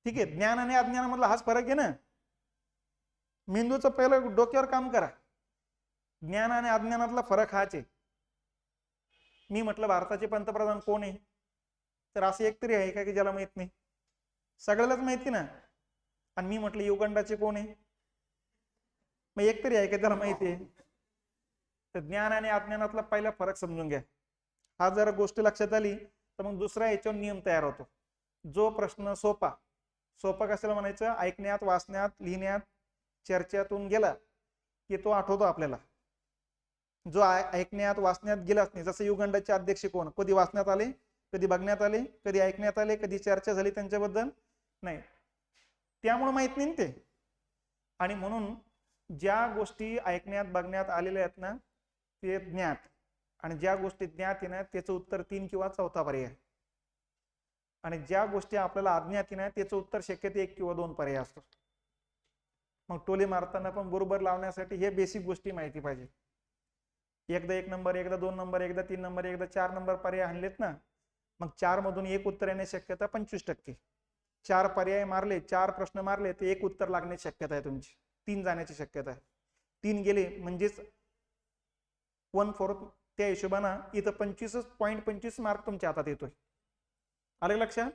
ठीक आहे, ज्ञान आणि अज्ञानामधला हाच फरक आहे ना. मेंदूचं पहिलं डोक्यावर काम करा, ज्ञान आणि अज्ञानातला फरक हाच आहे. मी म्हटलं भारताचे पंतप्रधान कोण आहे, तर असं एक तरी आहे का की ज्याला माहित नाही? सगळ्यालाच माहिती ना. आणि मी म्हटलं युगंडाचे कोण आहे, मग एक तरी आहे का त्याला माहिती आहे? तर ज्ञान आणि अज्ञानातला पहिला फरक समजून घ्या. हा जर गोष्ट लक्षात आली तर मग दुसरा याच्यावर नियम तयार होतो. जो प्रश्न सोपा कशाला म्हणायचं, ऐकण्यात, वाचण्यात, लिहिण्यात, चर्चेतून गेला की तो आठवतो आपल्याला. जो ऐकण्यात, वाचण्यात गेलाच नाही, जसं युगंडाचे अध्यक्ष कोण, कधी वाचण्यात आले, कधी बघण्यात आले, कधी ऐकण्यात आले, कधी चर्चा झाली त्यांच्याबद्दल नाही, त्यामुळे माहित नाही ते. आणि म्हणून ज्या गोष्टी ऐकण्यात, बघण्यात आलेल्या आहेत ना, ते ज्ञात. आणि ज्या गोष्टी ज्ञात आहे ना, त्याचं उत्तर 3 किंवा 4था पर्याय. आणि ज्या गोष्टी आपल्याला अज्ञात आहे ना, त्याचं उत्तर शक्यतो 1 किंवा 2 पर्याय असतो. मग टोले मारताना पण बरोबर लावण्यासाठी हे बेसिक गोष्टी माहिती पाहिजे. एकदा 1 नंबर, एकदा 2 नंबर, एकदा 3 नंबर, एकदा 4 नंबर पर्याय आणलेत ना, मग 4 मधून 1 उत्तर येण्याची शक्यता 25%. 4 पर्याय मारले, 4 प्रश्न मारले, ते 1 उत्तर लागण्याची शक्यता आहे तुमची. 3 जाण्याची शक्यता आहे. 3 गेले म्हणजेच 1/4. त्या हिशोबानं इथं 25.25 मार्क तुमच्या हातात येतोय. आले लक्षात?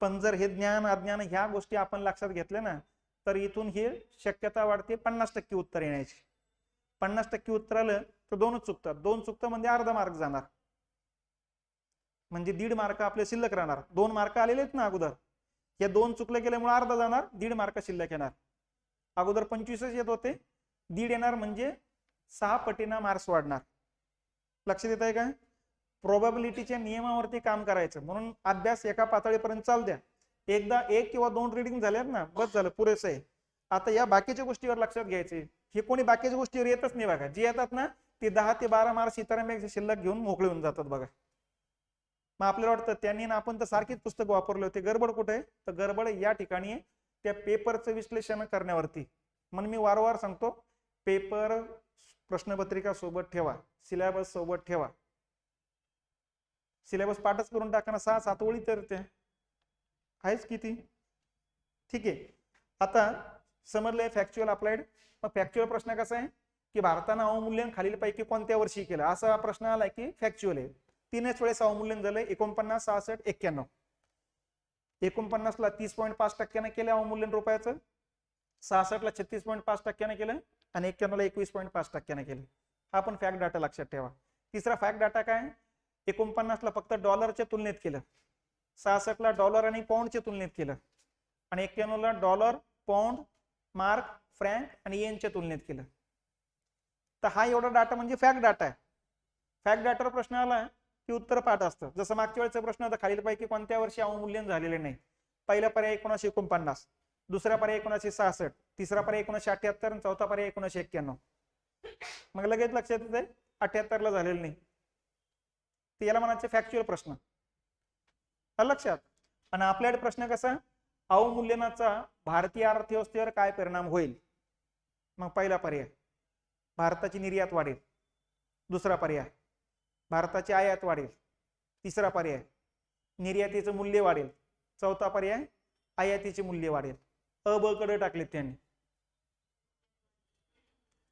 पण जर हे ज्ञान अज्ञान ह्या गोष्टी आपण लक्षात घेतल्या ना, तर इथून हे शक्यता वाढते 50% उत्तर येण्याची. 50% उत्तर आलं तर 2च चुकतात. 2 चुकतं म्हणजे अर्धा मार्क जाणार, म्हणजे 1.5 मार्क आपले शिल्लक राहणार. 2 मार्क आलेले आहेत ना अगोदर, या 2 चुकले गेल्यामुळे अर्धा जाणार, 1.5 मार्क शिल्लक येणार. अगोदर 25च येत होते, 1.5 येणार म्हणजे 6 पटीनं मार्क्स वाढणार. लक्षात येत आहे का? प्रोबॅबिलिटीच्या नियमावरती काम करायचं. म्हणून अभ्यास एका पातळीपर्यंत चालू द्या. एकदा 1 किंवा 2 रीडिंग झाल्यात ना, बस झालं, पुरेसं आहे. आता या बाकीच्या गोष्टीवर लक्षात घ्यायचे. हे कोणी बाकीच्या गोष्टीवर येतच नाही बघा. जे येतात ना ते 10 ते 12 मार्क्स इतरांपेक्षा शिल्लक घेऊन मोकळे होऊन जातात बघा. मग आपल्याला वाटतं त्यांनी ना आपण तर सारखीच पुस्तक वापरले होते, गडबड कुठे आहे? तर गडबड या ठिकाणी त्या पेपरचं विश्लेषण करण्यावरती. म्हणून मी वारंवार सांगतो, पेपर प्रश्नपत्रिका सोबत ठेवा, सिलेबस सोबत ठेवा. सिलेबस पाठच करून टाका ना, 6-7 ओळी तर ते आहेच किती. ठीक आहे, आता समजलंय फॅक्च्युअल अप्लाइड. मग फॅक्च्युअल प्रश्न कसा आहे की भारतानं अवमूल्यन खालीलपैकी कोणत्या वर्षी केलं, असा प्रश्न आला की फॅक्च्युअल आहे. 3च वेळेस अवमूल्यन झालंय, 49, 66, 91. 49ला 30.5% केलं अवमूल्यन रुपयाचं, 66ला 36.5% केलं आणि 91ला 21.5% केलं. हा पण फॅक्ट डाटा लक्षात ठेवा. तिसरा फॅक्ट डाटा काय, 49ला फक्त डॉलरच्या तुलनेत केलं, 66ला डॉलर आणि पाऊंडच्या तुलनेत केलं आणि 91ला डॉलर, पाऊंड, मार्क, फ्रँक आणि येनच्या तुलनेत केलं. तर हा एवढा डाटा म्हणजे फॅक्ट डाटा आहे. फॅक्ट डाटावर प्रश्न आला की उत्तर पाठ असतं. जसं मागच्या वेळेचा प्रश्न होता, खालीलपैकी कोणत्या वर्षी अवमूल्यन झालेले नाही. पहिला पर्याय 1949, दुसरा पर्याय 1966, तिसरा पर्याय 1978 आणि चौथा पर्याय 1991. मग लगेच लक्षात येत आहे 78ला झालेलं नाही. ते याला म्हणायचे फॅक्च्युअल प्रश्न. लक्षात. आणि आपल्याकडे प्रश्न कसा, अवमूल्यनाचा भारतीय अर्थव्यवस्थेवर काय परिणाम होईल. मग पहिला पर्याय भारताची निर्यात वाढेल, दुसरा पर्याय भारताची आयात वाढेल, तिसरा पर्याय निर्यातीचं मूल्य वाढेल, चौथा पर्याय आयातीचे मूल्य वाढेल. अ ब कडे टाकलेत त्यांनी,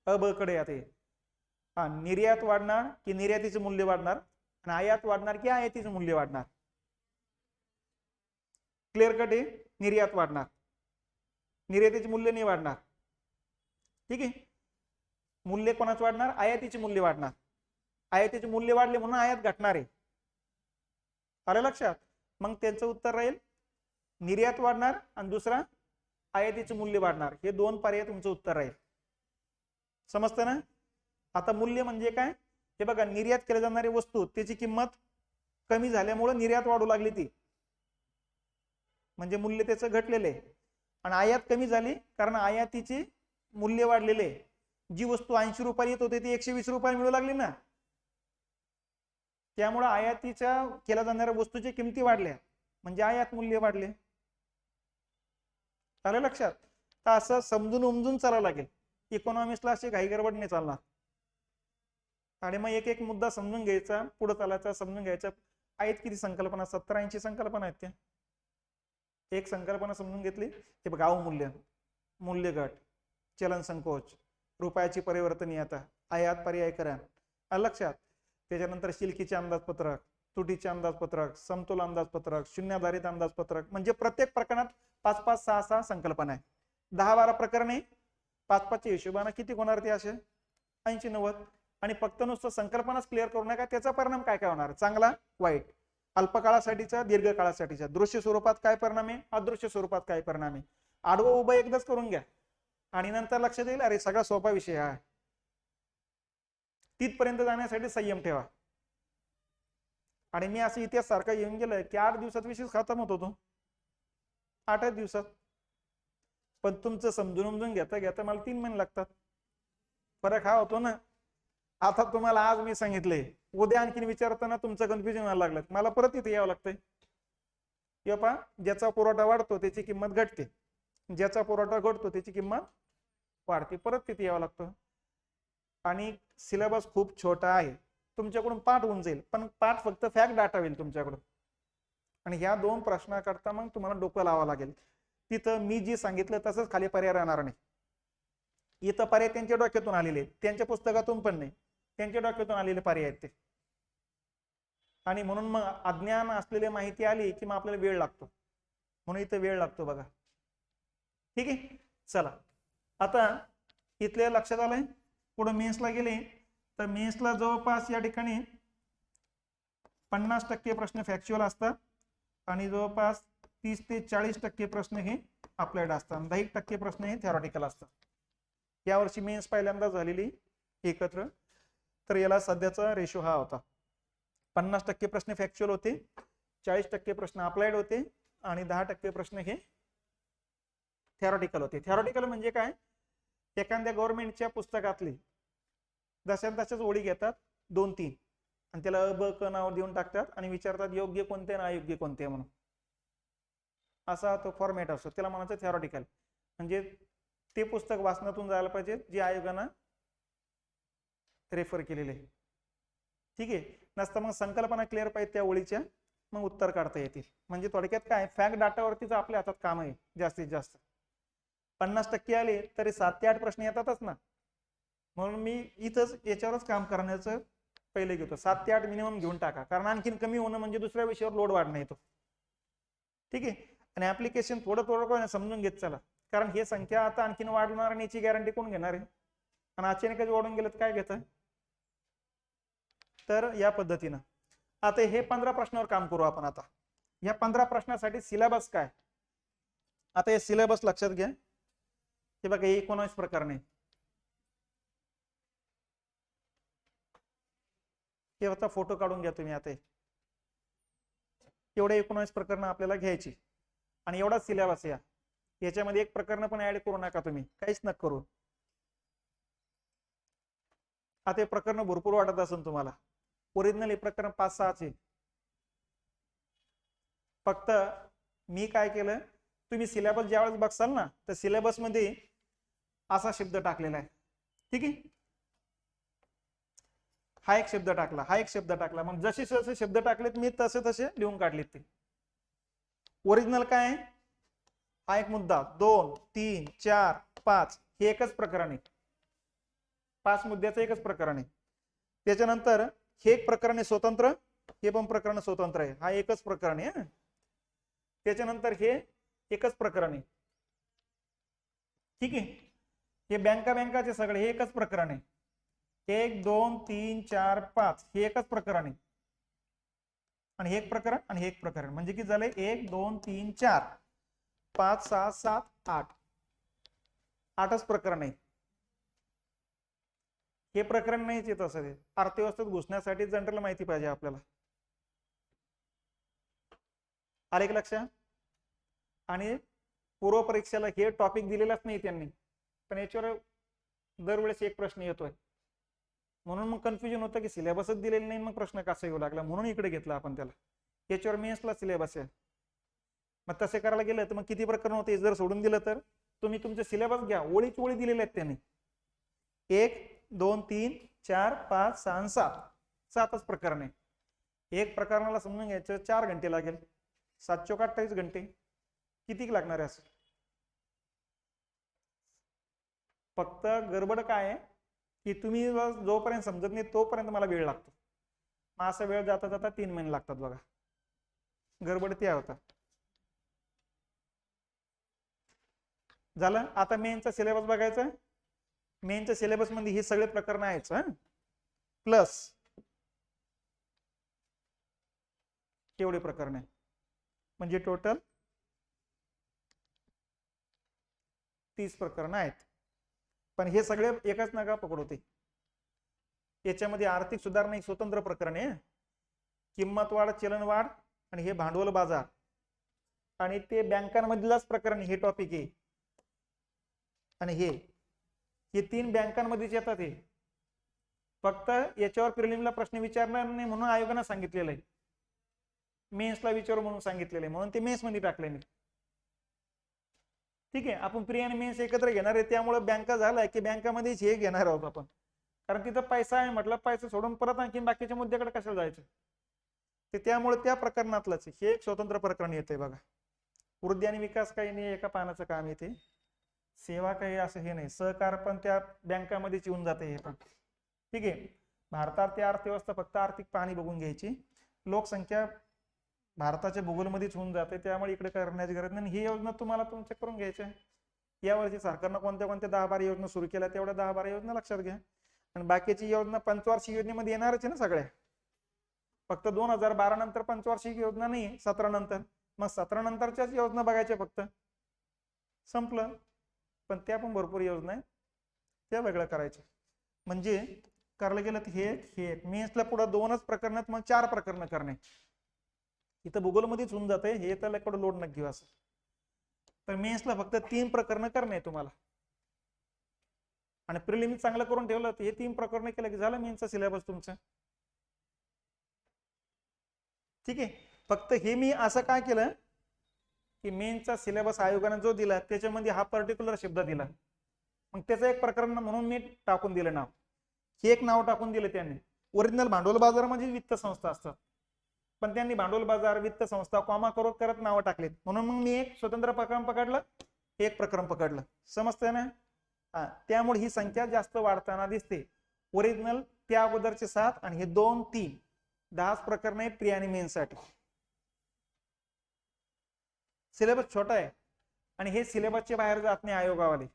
अ ब कडे. आता हा निर्यात वाढणार की निर्यातीचं मूल्य वाढणार, आणि आयात वाढणार की आयातीचं मूल्य वाढणार. क्लिअर कट आहे, निर्यात वाढणार, निर्यातीचे मूल्य नाही वाढणार. ठीक आहे, मूल्य कोणाचं वाढणार, आयातीचे मूल्य वाढणार. आयातीचे मूल्य वाढले म्हणून आयात घटणार आहे. आलं लक्षात? मग त्यांचं उत्तर राहील निर्यात वाढणार आणि दुसरा आयातीचे मूल्य वाढणार. हे 2 पर्याय तुमचं उत्तर राहील. समजतं ना? आता मूल्य म्हणजे काय, हे बघा, निर्यात केल्या जाणारी वस्तू त्याची किंमत कमी झाल्यामुळे निर्यात वाढू लागली, ती म्हणजे मूल्य त्याचं घटलेलं आहे. आणि आयात कमी झाली कारण आयातीचे मूल्य वाढलेले. जी वस्तू 80 रुपये येत होते ती 120 रुपये मिळू लागली ना, त्यामुळे आयातीच्या केल्या जाणाऱ्या वस्तूच्या किमती वाढल्या. म्हणजे आयात मूल्य वाढले. आलं लक्षात? तर असं समजून उमजून चालावं लागेल. इकॉनॉमिक्सला अशी घाई गडबड नाही चालणार. आणि मग एक एक मुद्दा समजून घ्यायचा, पुढे चालायचा, समजून घ्यायचा. आहेत किती संकल्पना? 70-80 संकल्पना आहेत त्या. एक संकल्पना समजून घेतली की बघा, अवमूल्यन, मूल्यघट, चलन संकोच, रुपयाची परिवर्तनीयता, आयात पर्यायीकरण. लक्षात? त्याच्यानंतर शिल्कीचे अंदाजपत्रक, तुटीचे अंदाजपत्रक, समतोल अंदाजपत्रक, शून्याधारित अंदाजपत्रक. म्हणजे प्रत्येक प्रकरणात 5-5, 6-6 संकल्पना आहे. 10-12 प्रकरणे 5-5च्या हिशोबाने किती होणार ते असे? 80-90. आणि फक्त नुसतं संकल्पनाच क्लिअर करू नका, त्याचा परिणाम काय काय होणार? चांगला, वाईट, अल्पकाळासाठीचा, दीर्घकाळासाठीचा, दृश्य स्वरूपात काय परिणाम आहे, अदृश्य स्वरूपात काय परिणाम आहे. आडवं उभं एकदाच करून घ्या आणि नंतर लक्षात येईल अरे सगळा सोपा विषय हा. तिथपर्यंत जाण्यासाठी संयम ठेवा. आणि मी असं इतिहास सारखा येऊन गेलोय की 8 दिवसात विषय खतम होत होतो, 8 दिवसात. पण तुमचं समजून घेता घेता मला 3 महिने लागतात. फरक हा होतो ना. आता तुम्हाला आज मी सांगितले, उद्या आणखीन विचारताना तुमचं कन्फ्युजन व्हायला लागलं, मला परत इथे यावं लागतंय. किंवा ज्याचा पुरवठा वाढतो त्याची किंमत घटते, ज्याचा पुरवठा घटतो त्याची किंमत वाढते, परत तिथे यावं लागतं. आणि सिलेबस खूप छोटा आहे, तुमच्याकडून पाठ होऊन जाईल, पण पाठ फक्त फॅक्ट डाटा होईल तुमच्याकडून. आणि ह्या 2 प्रश्नाकरता मग तुम्हाला डोकं लावावं लागेल. तिथं मी जे सांगितलं तसंच खाली पर्याय राहणार नाही. इथं पर्याय त्यांच्या डोक्यातून आलेले, त्यांच्या पुस्तकातून पण नाही, त्यांच्या डोक्यातून आलेले पर्याय आहेत ते. आणि म्हणून मग अज्ञान असलेली माहिती आली की मग आपल्याला वेळ लागतो, म्हणून इथं वेळ लागतो बघा. ठीक आहे, चला आता इथले लक्षात आलंय. पुढे मेन्सला गेले तर मेन्सला जवळपास या ठिकाणी 50% प्रश्न फॅक्च्युअल असतात आणि जवळपास 30 ते 40% प्रश्न हे अप्लाइड असतात, 10% प्रश्न हे थेरॉटिकल असतात. यावर्षी मेन्स पहिल्यांदा झालेली एकत्र. तर याला सध्याचा रेशो हा होता, 50% प्रश्न फॅक्च्युअल होते, 40% प्रश्न अप्लाइड होते आणि 10% प्रश्न हे थेरॉटिकल होते. थेरॉटिकल म्हणजे काय? एखाद्या गव्हर्नमेंटच्या पुस्तकातले दशाच ओळी घेतात 2-3 आणि त्याला अ ब क नाव देऊन टाकतात आणि विचारतात योग्य कोणते आणि अयोग्य कोणते म्हणून. असा तो फॉर्मॅट असतो, त्याला म्हणायचं थेरॉटिकल. म्हणजे ते पुस्तक वाचनातून जायला पाहिजे जे आयोगानं रेफर केलेले. ठीक आहे, नसतं मग संकल्पना क्लिअर पाहिजे त्या ओळीच्या, मग उत्तर काढता येतील. म्हणजे थोडक्यात काय, फॅक्ट डाटावरतीच आपल्या हातात काम आहे जास्तीत जास्त. 50% आले तरी 7 ते 8 प्रश्न येतातच ना. म्हणून मी इथंच याच्यावरच काम करण्याचं पहिले घेतो. 7 ते 8 मिनिमम घेऊन टाका, कारण आणखीन कमी होणं म्हणजे दुसऱ्या विषयावर लोड वाढणं येतो. ठीक आहे, आणि ऍप्लिकेशन थोडं थोडं समजून घेत चला, कारण हे संख्या आता आणखीन वाढणार आणि याची गॅरंटी कोण घेणार आहे? आणि अचानकच वाढून गेलं काय घेत? तर या पद्धतीनं आता हे 15 प्रश्नावर काम करू आपण. आता या 15 प्रश्नासाठी सिलेबस काय? आता हे सिलेबस लक्षात घ्या. हे बघा, 19 प्रकरणे. हे आता फोटो काढून घ्या तुम्ही. आता एवढे 19 प्रकरणं आपल्याला घ्यायची आणि एवढा सिलेबस. याच्यामध्ये एक प्रकरण पण ऍड करू नका तुम्ही, काहीच नका करू. आता हे प्रकरण भरपूर वाटत असेल तुम्हाला. ओरिजिनल हे प्रकरण 5-6 फक्त मी काय केलं, तुम्ही सिलेबस ज्यावेळेस बघसाल ना तर सिलेबस मध्ये असा शब्द टाकलेला आहे. ठीक आहे, हा एक शब्द टाकला, हा एक शब्द टाकला, मग जसे जसे शब्द टाकलेत मी तसे तसे लिहून काढलेत ते. ओरिजिनल काय आहे? हा एक मुद्दा, 2, 3, 4, 5 हे एकच प्रकरण आहे. 5 मुद्द्याचं एकच प्रकरण आहे. त्याच्यानंतर हे एक प्रकरण आहे स्वतंत्र, हे पण प्रकरण स्वतंत्र आहे, हा एकच प्रकरण आहे. त्याच्यानंतर हे एकच प्रकरण आहे. ठीक आहे, हे बँकाचे सगळे हे एकच प्रकरण आहे. 1, 2, 3, 4, 5 हे एकच प्रकरण आहे. आणि हे एक प्रकरण आणि हे एक प्रकरण, म्हणजे की झालंय 1, 2, 3, 4, 5, 6, 7, 8 8च प्रकरण आहे. हे प्रकरण नाहीच येत असं. अर्थव्यवस्थेत घुसण्यासाठी जनरल माहिती पाहिजे आपल्याला. आले का लक्षात? आणि पूर्व परीक्षेला हे टॉपिक दिलेलाच नाही त्यांनी, पण याच्यावर दरवेळेस एक प्रश्न येतोय. म्हणून मग कन्फ्युजन होतं की सिलेबसच दिलेलं नाही, मग प्रश्न कसा येऊ लागला, म्हणून इकडे घेतला आपण त्याला. याच्यावर मेन्सला सिलेबस आहे. मग तसे करायला गेलं तर मग किती प्रकरण होते जर सोडून दिलं तर? तुम्ही तुमचे सिलेबस घ्या, ओळीच ओळी दिलेले आहेत त्यांनी, 1 2 3 4 5 6 आणि 7, 7च प्रकरण आहे. एक प्रकरणाला समजून घ्यायचं 4 घंटे लागेल, 7 चोक 28 घंटे. किती लागणार आहे असं? फक्त गडबड काय आहे की तुम्ही जोपर्यंत समजत नाही तोपर्यंत मला वेळ लागतो. मग असा वेळ जाता जाता 3 महिने लागतात बघा. गडबड त्या होता. झालं. आता मेनचा सिलेबस बघायचा. मेनच्या सिलेबस मध्ये हे सगळे प्रकरण आहेत प्लस केवढे प्रकरण आहे, म्हणजे टोटल 30 प्रकरण आहेत. पण हे सगळे एकच नका पकडवते. याच्यामध्ये आर्थिक सुधारणा एक स्वतंत्र प्रकरण आहे. किंमत वाढ, चलन वाढ आणि हे भांडवल बाजार आणि ते बँकांमधलाच प्रकरण हे टॉपिक आहे. आणि हे 3 बँकांमध्येच येतात. हे फक्त याच्यावर प्रिलिमला प्रश्न विचारणार नाही म्हणून आयोगाने सांगितलेलं आहे, मेन्सला विचारू म्हणून सांगितलेलं आहे, म्हणून ते मेन्स मध्ये टाकले मी. ठीक आहे. आपण प्री आणि मेन्स एकत्र घेणार आहे, त्यामुळे बँका झालाय की बँकामध्येच हे घेणार आहोत आपण, कारण तिथं पैसा आहे म्हटलं, पैसा सोडून परत आणखी बाकीच्या मुद्द्याकडे कशाला जायचं. ते त्यामुळे त्या प्रकरणातलंच हे एक स्वतंत्र प्रकरण येते बघा. वृद्धी आणि विकास काही नाही, एका पानाचं काम येते. सेवा काही असं हे नाही, सहकार पण त्या बँकामध्येच येऊन जाते हे पण. ठीक आहे. भारताची अर्थव्यवस्था फक्त आर्थिक पाहणी बघून घ्यायची, लोकसंख्या भारताच्या भूगोलमध्येच होऊन जाते, त्यामुळे इकडे करण्याची गरज नाही. ही योजना तुम्हाला तुमच्या करून घ्यायच्या. यावर्षी सरकारनं कोणत्या कोणत्या 10-12 योजना सुरू केल्या, तेवढ्या 10-12 योजना लक्षात घ्या. आणि बाकीची योजना पंचवार्षिक योजनेमध्ये येणारच आहे ना सगळ्या. फक्त 2012 नंतर पंचवार्षिक योजना नाही, 17 नंतर. मग 17 नंतरच्याच योजना बघायच्या फक्त, संपलं. पण त्या पण भरपूर योजना आहेत, त्या वेगळ्या करायच्या. म्हणजे करायला गेलं तर हे मेन्सला पुढे 2च प्रकरणात मग 4 प्रकरण करणे. इथं भूगोलमध्येच होऊन जाते, हे तर एवढं लोड नक्की घेऊ असं. तर मेन्सला फक्त 3 प्रकरण करणे तुम्हाला. आणि प्रिलिम्स चांगलं करून ठेवलं तर हे 3 प्रकरण केलं की झालं मेन्सचा सिलेबस तुमचा. ठीक आहे. फक्त हे मी असं काय केलं की मेन्सचा सिलेबस आयोगाने जो दिला त्याच्यामध्ये हा पर्टिक्युलर शब्द दिला, मग त्याचं एक प्रकरण म्हणून मी टाकून दिलं नाव. हे एक नाव टाकून दिलं त्यांनी. ओरिजिनल भांडवल बाजार म्हणजे वित्त संस्था असतात, पण त्यांनी भांडवल बाजार, वित्त संस्था कॉमा करत नावं टाकलीत, म्हणून मग मी एक स्वतंत्र प्रकरण पकडलं, एक प्रकरण पकडलं. समजतंय ना? त्यामुळे ही संख्या जास्त वाढताना दिसते. ओरिजिनल त्या अगोदरचे 7 आणि हे 2 3 10 प्रकरण आहे प्री आणि मेन साठी. सिलेबस छोटा आहे आणि हे सिलेबसच्या बाहेर जात नाही आयोगावाले,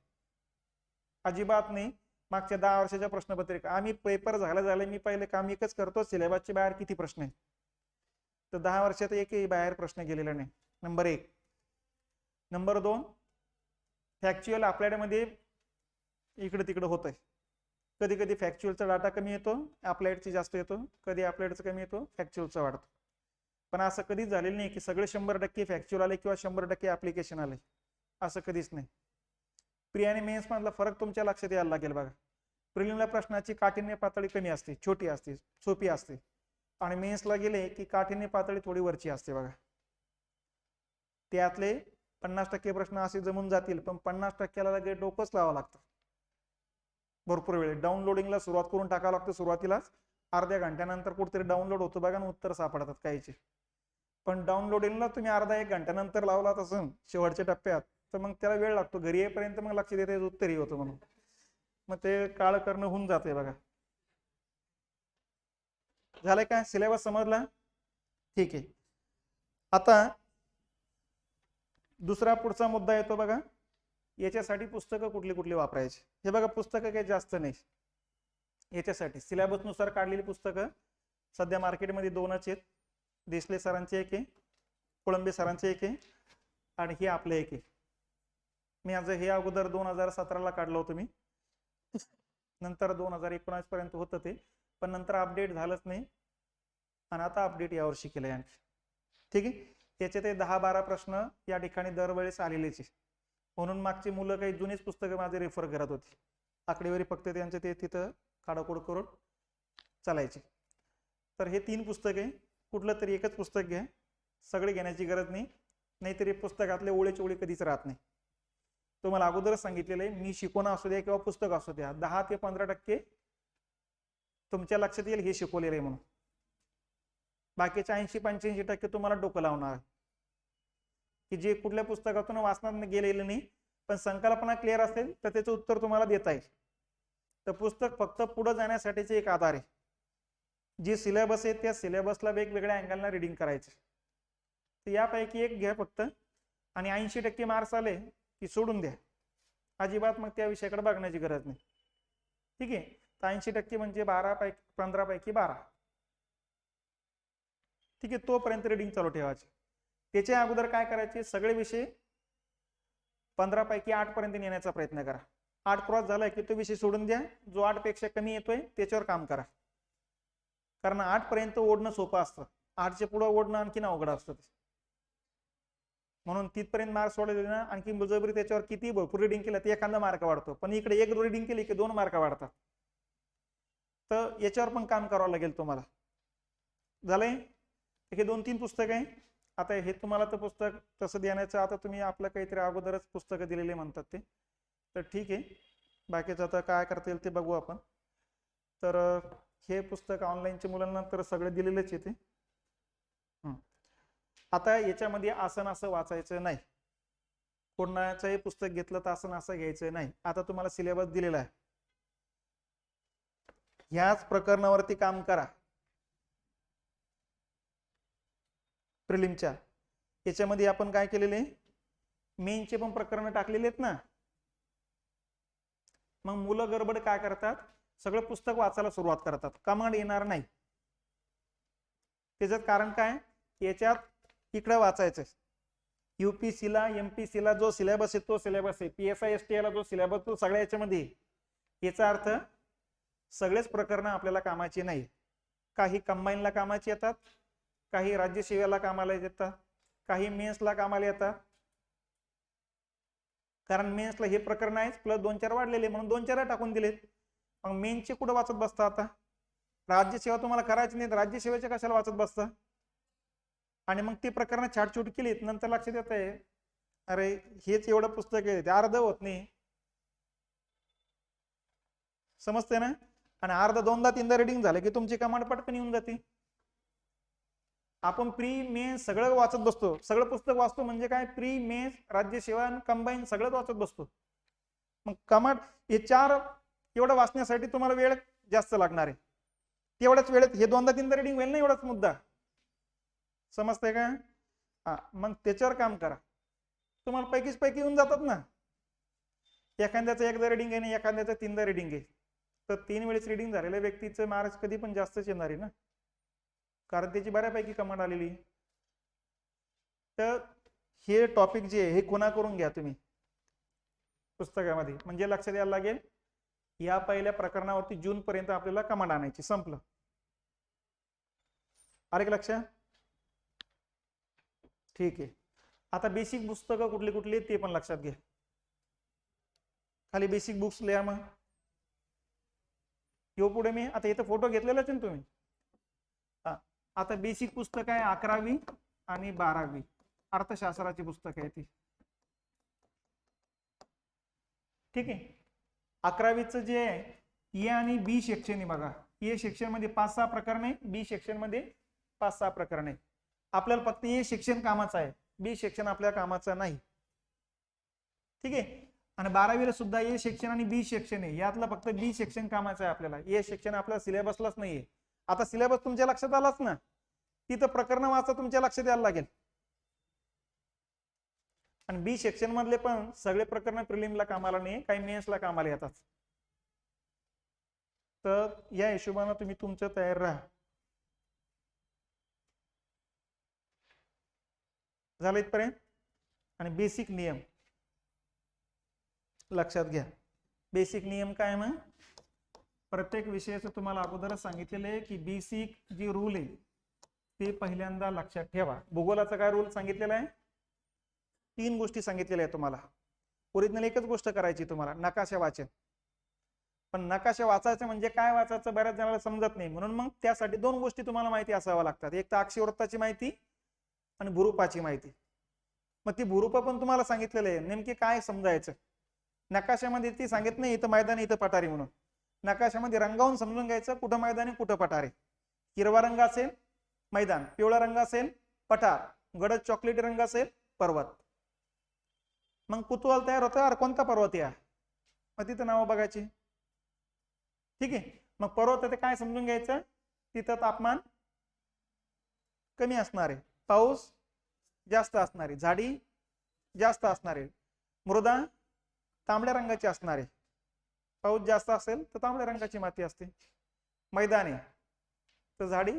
अजिबात नाही. मागच्या 10 वर्षाच्या प्रश्नपत्रिका आम्ही पेपर झालं मी पहिले काम एकच करतो, सिलेबसच्या बाहेर किती प्रश्न आहेत. तर 10 वर्षात एकही बाहेर प्रश्न गेलेला नाही. नंबर 1. नंबर 2, फॅक्च्युअल अप्लाइड मध्ये इकडे तिकडे होत आहे. कधी कधी फॅक्च्युअलचा डाटा कमी येतो, अप्लाइडची जास्त येतो, कधी अप्लाइडचा कमी येतो, फॅक्च्युअलचा वाढतो. पण असं कधीच झालेलं नाही की सगळे 100% फॅक्च्युअल आले किंवा 100% ऍप्लिकेशन आले, असं कधीच नाही. प्री आणि मेन्स मधला फरक तुमच्या लक्षात यायला लागेल बघा. प्रिलिमला प्रश्नाची काठिण्य पातळी कमी असते, छोटी असते, सोपी असते. आणि मेन्सला गेले की काठिण्य पातळी थोडी वरची असते बघा. त्यातले 50% प्रश्न असे जमून जातील, पण 50%ला लगेच डोकंच लावावं लागतं. भरपूर वेळ डाउनलोडिंगला सुरुवात करून टाकावं लागतं. सुरुवातीलाच अर्ध्या घंट्यानंतर कुठेतरी डाउनलोड होतं बघा, उत्तर सापडतात काहीचे. पण डाउनलोडिंगला तुम्ही अर्धा-1 घंट्यानंतर लावला तसं शेवटच्या टप्प्यात, तर मग त्याला वेळ लागतो. घरी येईपर्यंत मग लक्ष देता उत्तरही होतं, म्हणून मग ते काळ करणं होऊन जाते बघा. झालंय का? सिलेबस समजला? ठीक आहे. आता दुसरा पुढचा मुद्दा येतो बघा. याच्यासाठी पुस्तकं कुठली कुठली वापरायची हे बघा. पुस्तकं काही जास्त नाही याच्यासाठी. सिलेबस नुसार काढलेली पुस्तकं सध्या मार्केटमध्ये 2च आहेत. देसले सरांचे एक आहे, कोळंबे सरांचे एक आहे, आणि हे आपले एक आहे. मी आज हे अगोदर 2017ला काढलं होतं मी, नंतर 2019 पर्यंत होतं ते, पण नंतर अपडेट झालंच नाही आणि आता अपडेट यावर्षी केलंय आणखी. ठीक आहे. त्याचे ते 10-12 प्रश्न या ठिकाणी दरवेळेस आलेलेच, म्हणून मागची मुलं काही जुनीच पुस्तकं माझे रेफर करत होती. आकडेवारी फक्त त्यांचे ते तिथं काढाकोड करून चालायचे. तर हे 3 पुस्तके, कुठलं तरी एकच पुस्तक घ्या, सगळे घेण्याची गरज नाही. नाहीतर हे पुस्तकातले ओळीचे ओळी कधीच राहत नाही. तुम्हाला अगोदरच सांगितलेलं आहे, मी शिकवणं असू द्या किंवा पुस्तक असू द्या, 10 ते 15% तुमच्या लक्षात येईल हे शिकवलेलं आहे म्हणून. बाकीचे 80-85% तुम्हाला डोकं लावणार की जे कुठल्या पुस्तकातून वाचनात गेलेलं नाही, पण संकल्पना क्लिअर असेल तर त्याचं उत्तर तुम्हाला देता येईल. तर पुस्तक फक्त पुढे जाण्यासाठीचे एक आधार आहे. जे सिलेबस आहे त्या सिलेबसला वेगवेगळ्या अँगलला रिडिंग करायचे. तर यापैकी एक घ्या फक्त, आणि 80% मार्क्स आले की सोडून द्या, अजिबात मग त्या विषयाकडे बघण्याची गरज नाही. ठीक आहे. तर 80% म्हणजे 15 पैकी 12. ठीक आहे. तोपर्यंत रिडिंग चालू ठेवायचे. त्याच्या अगोदर काय करायचे, सगळे विषय 15 पैकी 8 पर्यंत नेण्याचा प्रयत्न करा. 8 क्रॉस झालाय की तो विषय सोडून द्या, जो 8 पेक्षा कमी येतोय त्याच्यावर काम करा. कारण 8 पर्यंत ओढणं सोपं असतं, 8च्या पुढे ओढणं आणखीन अवघड असतं. म्हणून तिथपर्यंत मार्क सोडले ना, आणखी बळजबरी त्याच्यावर किती भरपूर रिडिंग केलं ते एखादा मार्क वाढतो, पण इकडे एक रिडिंग केली की 2 मार्क वाढतात. तर याच्यावर पण काम करावं लागेल तुम्हाला. झालंय. हे 2-3 पुस्तक आहे. आता हे तुम्हाला तर पुस्तक तसं देण्याचं, आता तुम्ही आपलं काहीतरी अगोदरच पुस्तकं दिलेले म्हणतात ते, तर ठीक आहे. बाकीचं आता काय करता येईल ते बघू आपण. तर हे पुस्तक ऑनलाईनच्या मुलांना तर सगळं दिलेलंच येते. आता याच्यामध्ये आसन असं वाचायचं नाही, कोणाचंही पुस्तक घेतलं तर आसन असं घ्यायचं नाही. आता तुम्हाला सिलेबस दिलेला आहे, ह्याच प्रकरणावरती काम करा. प्रिलिमच्या याच्यामध्ये आपण काय केलेले, मेनचे पण प्रकरण टाकलेले आहेत ना. मग मुलं गडबड काय करतात, सगळं पुस्तक वाचायला सुरुवात करतात, कमांड येणार नाही. त्याचं कारण काय, याच्यात इकडे वाचायचं, यूपीसीला एमपीसीला जो सिलेबस आहे तो सिलेबस आहे, PSI STI ला जो सिलेबस तो सगळ्या याच्यामध्ये. याचा अर्थ सगळेच प्रकरण आपल्याला कामाची नाही. काही कंबाईनला कामाची येतात, काही राज्यसेवेला कामाला येतात, काही मेन्सला कामाला येतात. कारण मेन्सला हे प्रकरण आहे प्लस 2-4 वाढलेले म्हणून 2-4 टाकून दिलेत. मग मेन्सचे कुठं वाचत बसता, आता राज्यसेवा तुम्हाला करायची नाही, राज्यसेवेचे कशाला वाचत बसता. आणि मग ती प्रकरण छाटछूट केली, नंतर लक्षात येत आहे अरे हेच एवढं पुस्तक आहे, ते अर्ध होत नाही. समजते ना. आणि अर्ध 2दा-3दा रिडिंग झालं की तुमची कमांड पटकन येऊन जाते. आपण प्री मेन्स सगळं वाचत बसतो, सगळं पुस्तक वाचतो म्हणजे काय, प्री मेन्स राज्यसेवा कंबाईन सगळं वाचत बसतो. मग कमांड हे 4 एवढं वाचण्यासाठी तुम्हाला वेळ जास्त लागणार आहे. तेवढ्याच वेळेत हे 2दा-3दा रिडिंग होईल ना, एवढाच मुद्दा. समजतंय का. हा, मग त्याच्यावर काम करा, तुम्हाला पैकीच पैकी येऊन जातात ना. एखाद्याचं 1दा रिडिंग आहे ना, एखाद्याचं 3दा रिडिंग आहे, तर 3 वेळेस रिडिंग झालेल्या व्यक्तीचं मार्क्स कधी पण जास्तच येणार आहे ना, कारण त्याची बऱ्यापैकी कमांड आलेली. तर हे टॉपिक जे आहे हे कोणा करून घ्या तुम्ही पुस्तकामध्ये, म्हणजे लक्षात यायला लागेल या पहिल्या प्रकरणावरती जून पर्यंत आपल्याला कमांड आणायची, संपलं. आले का लक्षात. ठीक आहे. आता बेसिक पुस्तकं कुठली कुठली ते पण लक्षात घ्या. खाली बेसिक बुक्स लिहा. मग यो पुढे मी आता इथं फोटो घेतलेलाच आहे ना तुम्ही. आता बेसिक पुस्तक आहे 11वी आणि 12वी अर्थशास्त्राची पुस्तक आहे ती. ठीक आहे. 11वीचं जे आहे ए आणि बी सेक्शन आहे बघा. ए सेक्शन मध्ये 5-6 प्रकरण आहे, बी सेक्शन मध्ये 5-6 प्रकरण आहे. आपल्याला फक्त ए सेक्शन कामाचं आहे, बी सेक्शन आपल्या कामाचं नाही. ठीक आहे. आणि 12वीला सुद्धा ए सेक्शन आणि बी सेक्शन आहे, यातलं फक्त बी सेक्शन कामाचं आहे आपल्याला. ए सेक्शन आपल्या सिलेबसलाच नाहीये. आता सिलेबस तुमच्या लक्षात आलाच ना, तिथं प्रकरण वाचा तुमच्या लक्षात यायला लागेल. आणि बी सेक्शन मधले पण सगळे प्रकरण प्रिलिमला कामाला नाही, काही मेन्सला कामाला येतात. तर या हिशोबाने तुम्ही तुमचं तयार राहा. झालं इथपर्यंत. आणि बेसिक नियम लक्षात घ्या. बेसिक नियम काय, मग प्रत्येक विषयाचं तुम्हाला अगोदरच सांगितलेलं आहे की बेसिक जी रूल आहे ते पहिल्यांदा लक्षात ठेवा. भूगोलाचा काय रूल सांगितलेला आहे, 3 गोष्टी सांगितलेल्या आहेत तुम्हाला. ओरिजिनल एकच गोष्ट करायची तुम्हाला, नकाशा वाचन. पण नकाशा वाचायचं म्हणजे काय वाचायचं बऱ्याच जणांना समजत नाही, म्हणून मग त्यासाठी 2 गोष्टी तुम्हाला माहिती असाव्या लागतात. एक तर अक्षवृत्ताची माहिती आणि भूरूपाची माहिती. मग ती भूरूप पण तुम्हाला सांगितलेलं आहे, नेमकी काय समजायचं. नकाशामध्ये ती सांगित नाही इथं मैदानी इथं पठारी म्हणून. नकाशामध्ये रंगावून समजून घ्यायचं कुठं मैदानी कुठं पठार आहे. हिरवा रंग असेल मैदान, पिवळा रंग असेल पठार, गडद चॉकलेटी रंग असेल पर्वत. मग कुतूहल तयार होतं अरे कोणता पर्वत या, मग तिथं नावं बघायची. ठीक आहे. मग पर्वत ते काय समजून घ्यायचं, तिथं तापमान कमी असणार आहे, पाऊस जास्त असणार आहे, झाडी जास्त असणार आहे, मृदा तांबड्या रंगाची असणार आहे. पाऊस जास्त असेल तर तांबड्या रंगाची माती असते. मैदान आहे तर झाडी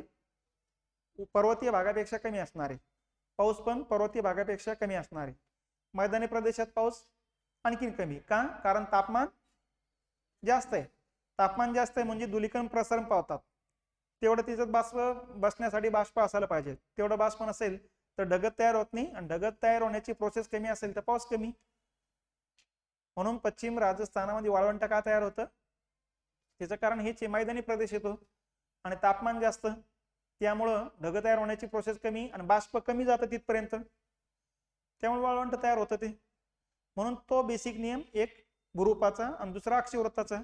पर्वतीय भागापेक्षा कमी असणार आहे, पाऊस पण पर्वतीय भागापेक्षा कमी असणार आहे. मैदानी प्रदेशात पाऊस आणखीन कमी का, कारण तापमान जास्त आहे. तापमान जास्त आहे म्हणजे धुलीकण प्रसरण पावतात, तेवढं तिच्यात बाष्प बसण्यासाठी बाष्प असायला पाहिजे. तेवढं बाष्प नसेल तर ढगत तयार होत नाही, आणि ढगत तयार होण्याची प्रोसेस कमी असेल तर पाऊस कमी. म्हणून पश्चिम राजस्थानामध्ये वाळवंट का तयार होतं, त्याचं कारण हेच मैदानी प्रदेश येतो आणि तापमान जास्त, त्यामुळं ढग तयार होण्याची प्रोसेस कमी आणि बाष्प कमी जातं तिथपर्यंत, त्यामुळे वाळवंट तयार होतं ते. म्हणून तो बेसिक नियम एक भूरूपाचा आणि दुसरा अक्षीवृत्ताचा.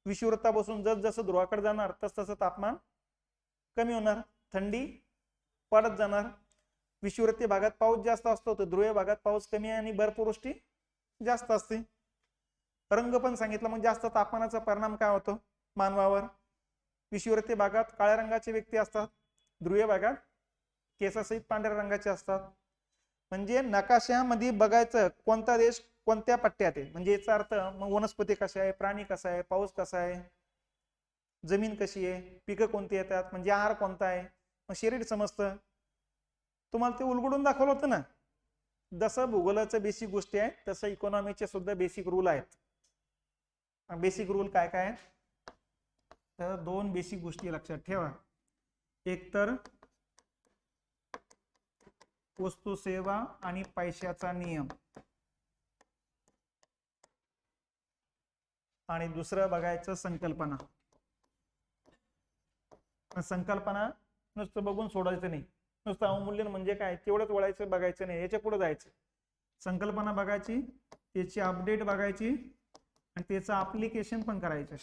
विषुवृत्तापासून जसजसं ध्रुवाकडे जाणार तसतसं तापमान कमी होणार, थंडी वाढत जाणार. विषुवृत्तीय भागात पाऊस जास्त असतो तर ध्रुवीय भागात पाऊस कमी आणि बर्फवृष्टी जास्त असते. रंग पण सांगितलं, मग जास्त तापमानाचा परिणाम काय होतो मानवावर. विषुवृत्तीय भागात काळ्या रंगाचे व्यक्ती असतात, ध्रुवीय भागात केसासहित पांढऱ्या रंगाचे असतात. म्हणजे नकाशामध्ये बघायचं कोणता देश कोणत्या पट्ट्यात आहे, म्हणजे याचा अर्थ मग वनस्पती कशा आहे, प्राणी कसा आहे, पाऊस कसा आहे, जमीन कशी आहे, पिकं कोणती येतात, म्हणजे आहार कोणता आहे, मग शरीर समजतं. तुम्हाला ते उलगडून दाखवलं होतं ना. जसं भूगोलाचं बेसिक गोष्टी आहेत तसं इकॉनॉमीचे सुद्धा बेसिक रूल आहेत. बेसिक रूल काय काय आहेत तर दोन बेसिक गोष्टी लक्षात ठेवा. एक तर वस्तू सेवा आणि पैशाचा नियम, आणि दुसरं बघायचं संकल्पना. संकल्पना नुसतं बघून सोडायचं नाही, नुसतं अवमूल्यन म्हणजे काय तेवढंच वळायचं बघायचं नाही, याच्या पुढे जायचं. संकल्पना बघायची, त्याची अपडेट बघायची आणि त्याचं ऍप्लिकेशन पण करायचं.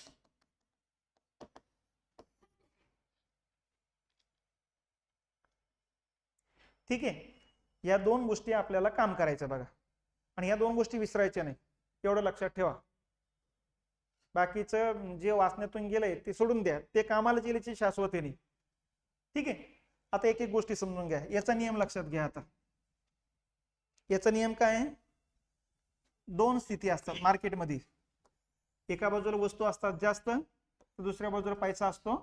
ठीक आहे. या दोन गोष्टी आपल्याला काम करायचं बघा, आणि या दोन गोष्टी विसरायच्या नाही, एवढं लक्षात ठेवा. बाकीचं जे वाचण्यातून गेलंय ते सोडून द्या, ते कामाला गेल्याची शाश्वती नाही. ठीक आहे. आता एक एक गोष्टी समजून घ्या. याचा नियम लक्षात घ्या. आता याचा नियम काय आहे, दोन स्थिती असतात मार्केटमध्ये. एका बाजूला वस्तू असतात जास्त, तर दुसऱ्या बाजूला पैसा असतो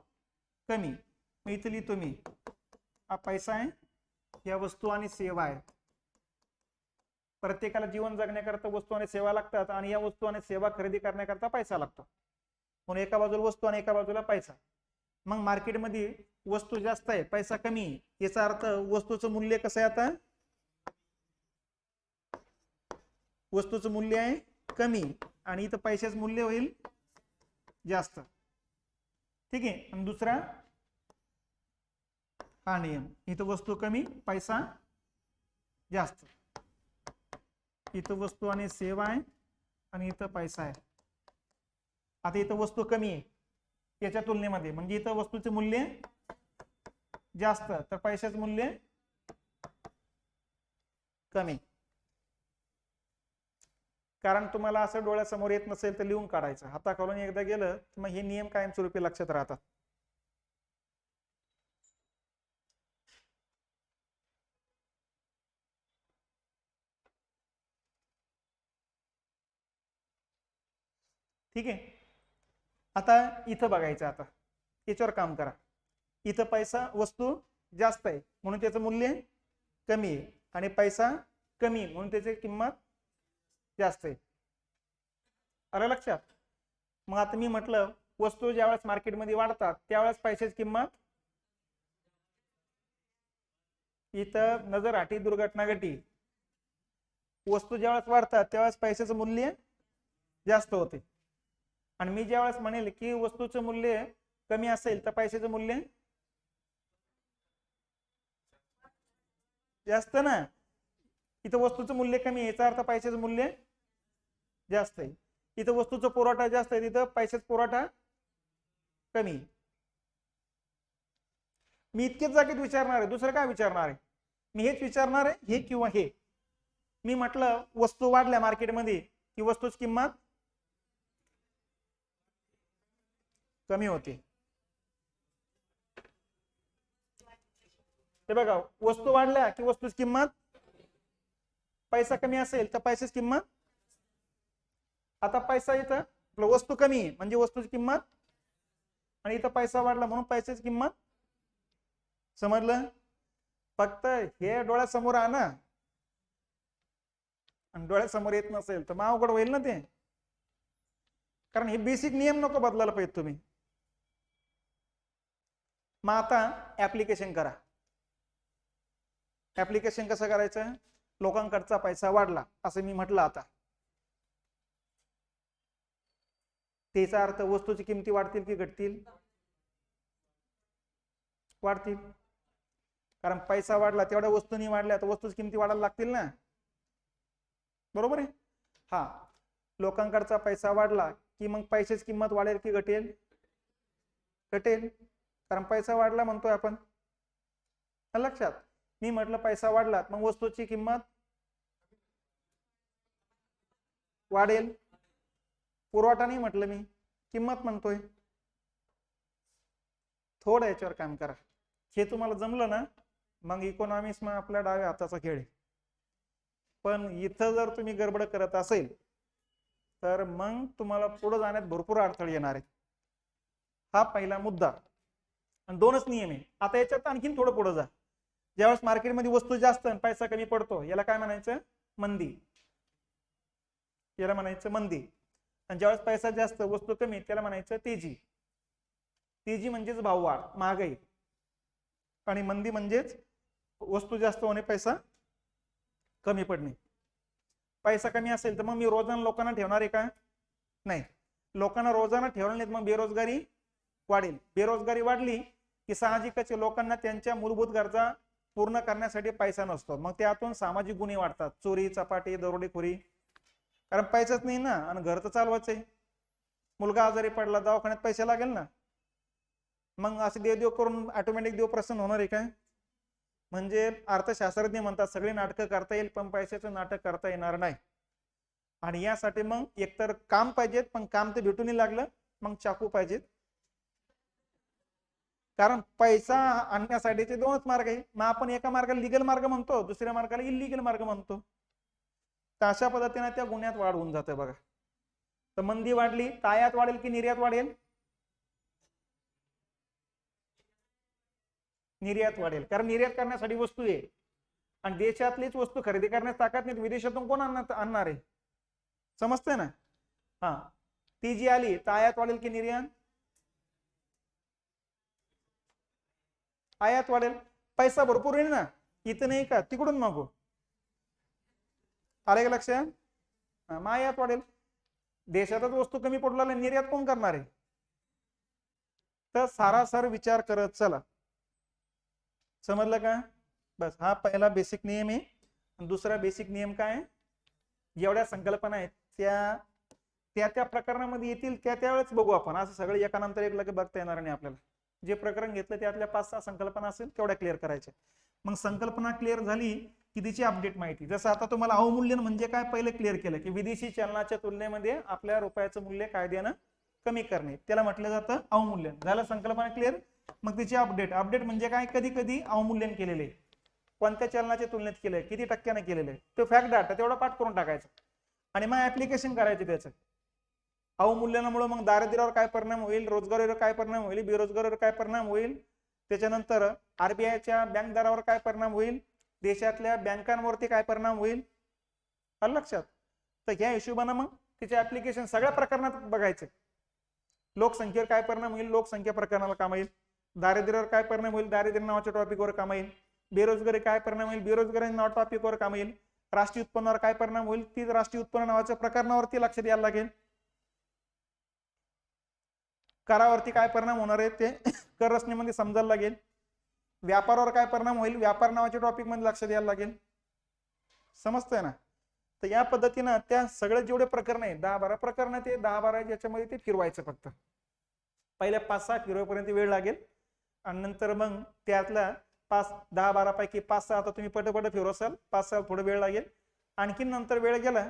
कमी. मग इथं लिहितो मी, हा पैसा आहे, या वस्तू आणि सेवा आहे. प्रत्येकाला जीवन जगण्याकरता वस्तू आणि सेवा लागतात, आणि या वस्तू आणि सेवा खरेदी करण्याकरता पैसा लागतो. म्हणून एका बाजूला वस्तू आणि एका बाजूला पैसा. मग मार्केटमध्ये वस्तू जास्त आहे पैसा कमी, याचा अर्थ वस्तूचं मूल्य कसं आहे, आता वस्तूचं मूल्य आहे कमी आणि इथं पैशाचं मूल्य होईल जास्त. ठीक आहे. आणि दुसरा हा नियम, इथं वस्तू कमी पैसा जास्त, इथं वस्तू आणि सेवा आहे आणि इथं पैसा आहे. आता इथं वस्तू कमी आहे याच्या तुलनेमध्ये, म्हणजे इथं वस्तूचे मूल्य जास्त तर पैशाचं मूल्य कमी. कारण तुम्हाला असं डोळ्यासमोर येत नसेल तर लिहून काढायचं, हाताखालून एकदा गेलं तर मग हे नियम कायमस्वरूपी लक्षात राहतात. ठीक आहे. आता इथं बघायचं, आता याच्यावर काम करा. इथं पैसा वस्तू जास्त आहे म्हणून त्याचं मूल्य कमी आहे, आणि पैसा कमी म्हणून त्याची किंमत जास्त आहे. आलं लक्षात. मग आता मी म्हटलं वस्तू ज्यावेळेस मार्केटमध्ये वाढतात त्यावेळेस पैशाची किंमत, इथं नजर हटी दुर्घटना घटी, वस्तू ज्यावेळेस वाढतात त्यावेळेस पैशाचं मूल्य जास्त होते. आणि मी ज्यावेळेस म्हणेल की वस्तूचं मूल्य कमी असेल तर पैशाचं मूल्य जास्त ना. इथं वस्तूचं मूल्य कमी आहे, याचा अर्थ पैशाचं मूल्य जास्त आहे. इथं वस्तूचा पुरवठा जास्त आहे, तिथं पैशाचा पुरवठा कमी आहे. मी इतकेच जागेत विचारणार आहे, दुसरं काय विचारणार आहे? मी हेच विचारणार आहे, हे किंवा हे. मी म्हटलं वस्तू वाढल्या मार्केटमध्ये की वस्तूची किंमत कमी होते. हे बघा, वस्तू वाढल्या की वस्तूची किंमत, पैसा कमी असेल तर पैशाची किंमत. आता पैसा इथं वस्तू कमी आहे म्हणजे वस्तूची किंमत, आणि इथं पैसा वाढला म्हणून पैशाची किंमत. समजलं? फक्त हे डोळ्यासमोर आणा, आणि डोळ्यासमोर येत नसेल तर मग अवघड होईल ना ते. कारण हे बेसिक नियम नको बदलायला पाहिजे तुम्ही. मग आता ऍप्लिकेशन करा. ऍप्लिकेशन कसं करायचं? लोकांकडचा पैसा वाढला असं मी म्हटलं. आता त्याचा अर्थ वस्तूची किमती वाढतील की घटतील? वाढतील. कारण पैसा वाढला तेवढ्या वस्तूंनी वाढल्या तर वस्तूची किमती वाढायला लागतील ना, बरोबर आहे? हा, लोकांकडचा पैसा वाढला की मग पैशाची किंमत वाढेल की घटेल? घटेल, कारण पैसा वाढला म्हणतोय आपण. लक्षात? मी म्हटलं पैसा वाढला मग वस्तूची किंमत वाढेल. पुरवठा नाही म्हटलं मी, किंमत म्हणतोय. थोडं याच्यावर काम करा. हे तुम्हाला जमलं ना, मग इकॉनॉमिक्स मग आपल्या डाव्या हाताचा खेळ आहे. पण इथं जर तुम्ही गडबड करत असेल तर मग तुम्हाला पुढे जाण्यात भरपूर अडथळे येणार आहेत. हा पहिला मुद्दा. आणि दोनच नियम आहे. आता याच्यात आणखीन थोडं पुढे जा. ज्यावेळेस मार्केटमध्ये वस्तू जास्त आणि पैसा कमी पडतो याला काय म्हणायचं? मंदी. याला म्हणायचं मंदी. आणि ज्यावेळेस पैसा जास्त वस्तू कमी त्याला म्हणायचं तेजी. तेजी म्हणजेच भाववाढ, महागाई. आणि मंदी म्हणजेच वस्तू जास्त होणे, पैसा कमी पडणे. पैसा कमी असेल तर मग मी रोजाना लोकांना ठेवणार आहे का? नाही. लोकांना रोजाना ठेवणार नाहीत, मग बेरोजगारी वाढेल. बेरोजगारी वाढली की साहजिकच लोकांना त्यांच्या मूलभूत गरजा पूर्ण करण्यासाठी पैसा नसतो. मग त्यातून सामाजिक गुन्हे वाढतात, चोरी, चपाटी, दरोडेखोरी. कारण पैसाच नाही ना, आणि घर तर चालवायचं आहे. मुलगा आजारी पडला, दवाखान्यात पैसे लागेल ना. मग असे देव करून ऑटोमॅटिक देव प्रसन्न होणार आहे काय? म्हणजे अर्थशास्त्रज्ञ म्हणतात सगळे नाटकं करता येईल पण पैशाचं नाटक करता येणार नाही. आणि यासाठी मग एकतर काम पाहिजेत, पण काम ते भेटूनही लागलं, मग चाकू पाहिजेत. कारण पैसा आणण्यासाठीचे दोनच मार्ग आहे. मग आपण एका मार्गाला लिगल मार्ग म्हणतो, दुसऱ्या मार्गाला इलिगल मार्ग म्हणतो. तर अशा पद्धतीने त्या गुन्ह्यात वाढ होऊन जाते बघा. तर मंदी वाढली तर आयात वाढेल की निर्यात वाढेल? निर्यात वाढेल. कारण निर्यात करण्यासाठी वस्तू आहे, आणि देशातलीच वस्तू खरेदी करण्यास ताकद नाही, विदेशातून कोण आणणार आहे? समजतंय ना? हा, ती जी आली तर आयात वाढेल की निर्यात? आयात वाढेल. पैसा भरपूर येईल ना, इथं नाही का, तिकडून मागू. आले का लक्षात? मग आयात वाढेल. देशातच वस्तू कमी पडू लागल्या, निर्यात कोण करणार आहे? तर सारासार विचार करत चला. समजलं का? बस, हा पहिला बेसिक नियम आहे. दुसरा बेसिक नियम काय? जेवढ्या संकल्पना आहेत त्या प्रकरणामध्ये येतील त्यावेळेस बघू आपण. असं सगळं एका नंतर एक लगे बघता येणार नाही आपल्याला. जे प्रकरण घेतलं त्यातल्या 5-6 संकल्पना असेल तेवढ्या क्लिअर करायच्या. मग संकल्पना क्लिअर झाली की तिची अपडेट माहिती. जसं आता तुम्हाला अवमूल्यन म्हणजे काय पहिले क्लिअर केलं की विदेशी चलनाच्या तुलनेमध्ये आपल्या रुपयाचं मूल्य कायद्यानं कमी करणे, त्याला म्हटलं जातं अवमूल्यन. झालं संकल्पना क्लिअर? मग तिची अपडेट. अपडेट म्हणजे काय? कधी कधी अवमूल्यन केलेले, कोणत्या चलनाच्या तुलनेत केलंय, किती टक्क्याने केलेलं आहे, तो फॅक्ट डाटा तेवढा पाठ करून टाकायचा आणि मग ऍप्लिकेशन करायचे त्याचं. अवमूल्यनामुळे मग दारिद्र्यावर काय परिणाम होईल, रोजगारीवर काय परिणाम होईल, बेरोजगारीवर काय परिणाम होईल, त्याच्यानंतर आरबीआयच्या बँक दरावर काय परिणाम होईल, देशातल्या बँकांवरती काय परिणाम होईल. आलं लक्षात? तर ह्या हिशोबानं मग तिचे ऍप्लिकेशन सगळ्या प्रकरणात बघायचे. लोकसंख्येवर काय परिणाम होईल, लोकसंख्या प्रकरणाला काम येईल. दारिद्र्यावर काय परिणाम होईल, दारिद्र्य नावाच्या टॉपिकवर काम येईल. बेरोजगारी काय परिणाम होईल, बेरोजगारी नावा टॉपिकवर काम येईल. राष्ट्रीय उत्पन्नावर काय परिणाम होईल, ती राष्ट्रीय उत्पन्न नावाच्या प्रकरणावरती लक्ष द्यायला लागेल. करावरती काय परिणाम होणार आहे ते कर रचनेमध्ये समजायला लागेल. व्यापारावर काय परिणाम होईल, व्यापार नावाच्या टॉपिक मध्ये लक्ष द्यायला लागेल. समजतंय ना? तर या पद्धतीनं त्या सगळे जेवढे प्रकरण आहे 10-12 प्रकरण, ते 10-12 याच्यामध्ये ते फिरवायचं. फक्त पहिल्या 5-6 फिरवेपर्यंत वेळ लागेल आणि नंतर मग त्यातला 10-12 पैकी 5-6 आता तुम्ही पटपट फिरवसाल, 5-6 थोडं वेळ लागेल. आणखी नंतर वेळ गेला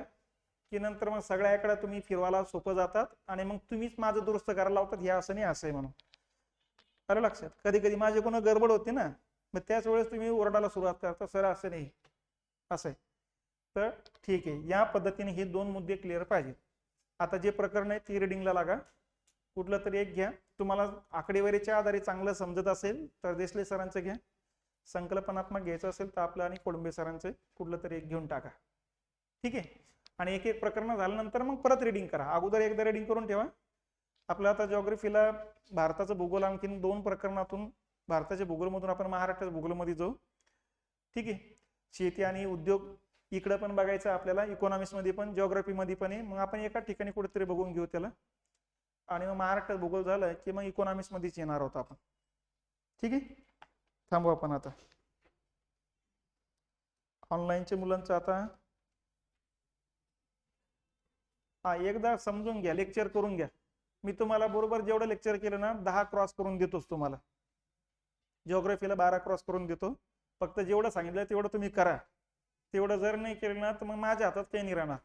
की नंतर मग सगळ्याकडे तुम्ही फिरवायला सोपं जातात आणि मग तुम्हीच माझं दुरुस्त करायला लावतात, हे असं नाही असं आहे म्हणून. अरे लक्षात, कधी कधी माझे कोण गडबड होते ना, मग त्याच वेळेस तुम्ही ओरडायला सुरुवात करता, सर असं नाही, असं आहे. तर ठीक आहे, या पद्धतीने हे 2 मुद्दे क्लिअर पाहिजेत. आता जे प्रकरण आहे ती रिडिंगला लागा, कुठलं तरी एक घ्या. तुम्हाला आकडेवारीच्या आधारे चांगलं समजत असेल तर देसले सरांचं घ्या, संकल्पनात्मक घ्यायचं असेल तर आपलं आणि कोळंबे सरांचं कुठलं तरी एक घेऊन टाका. ठीक आहे. आणि एक एक प्रकरण झाल्यानंतर मग परत रिडिंग करा. अगोदर एकदा रिडिंग करून ठेवा. आपलं आता जिओग्राफीला भारताचं भूगोल आणखीन 2 प्रकरणातून, भारताच्या भूगोलमधून आपण महाराष्ट्राच्या भूगोलमध्ये जाऊ. ठीक आहे. शेती आणि उद्योग इकडे पण बघायचं आपल्याला, इकॉनॉमिक्स मध्ये पण, जिओग्राफी मध्ये पण आहे. मग आपण एका ठिकाणी कुठेतरी बघून घेऊ त्याला, आणि मग महाराष्ट्रात भूगोल झालं की मग इकॉनॉमिक्स मध्येच येणार आहोत आपण. ठीक आहे. थांबू आपण आता. ऑनलाईनच्या मुलांचं आता एकदा समजून घ्या, लेक्चर करून घ्या. मी तुम्हाला बरोबर जेवढं लेक्चर केलं ना 10 क्रॉस करून देतोच तुम्हाला. जिओग्राफीला 12 क्रॉस करून देतो. फक्त जेवढं सांगितलं तेवढं तुम्ही करा. तेवढं जर नाही केलं ना तर मग माझ्या हातात काही नाही राहणार.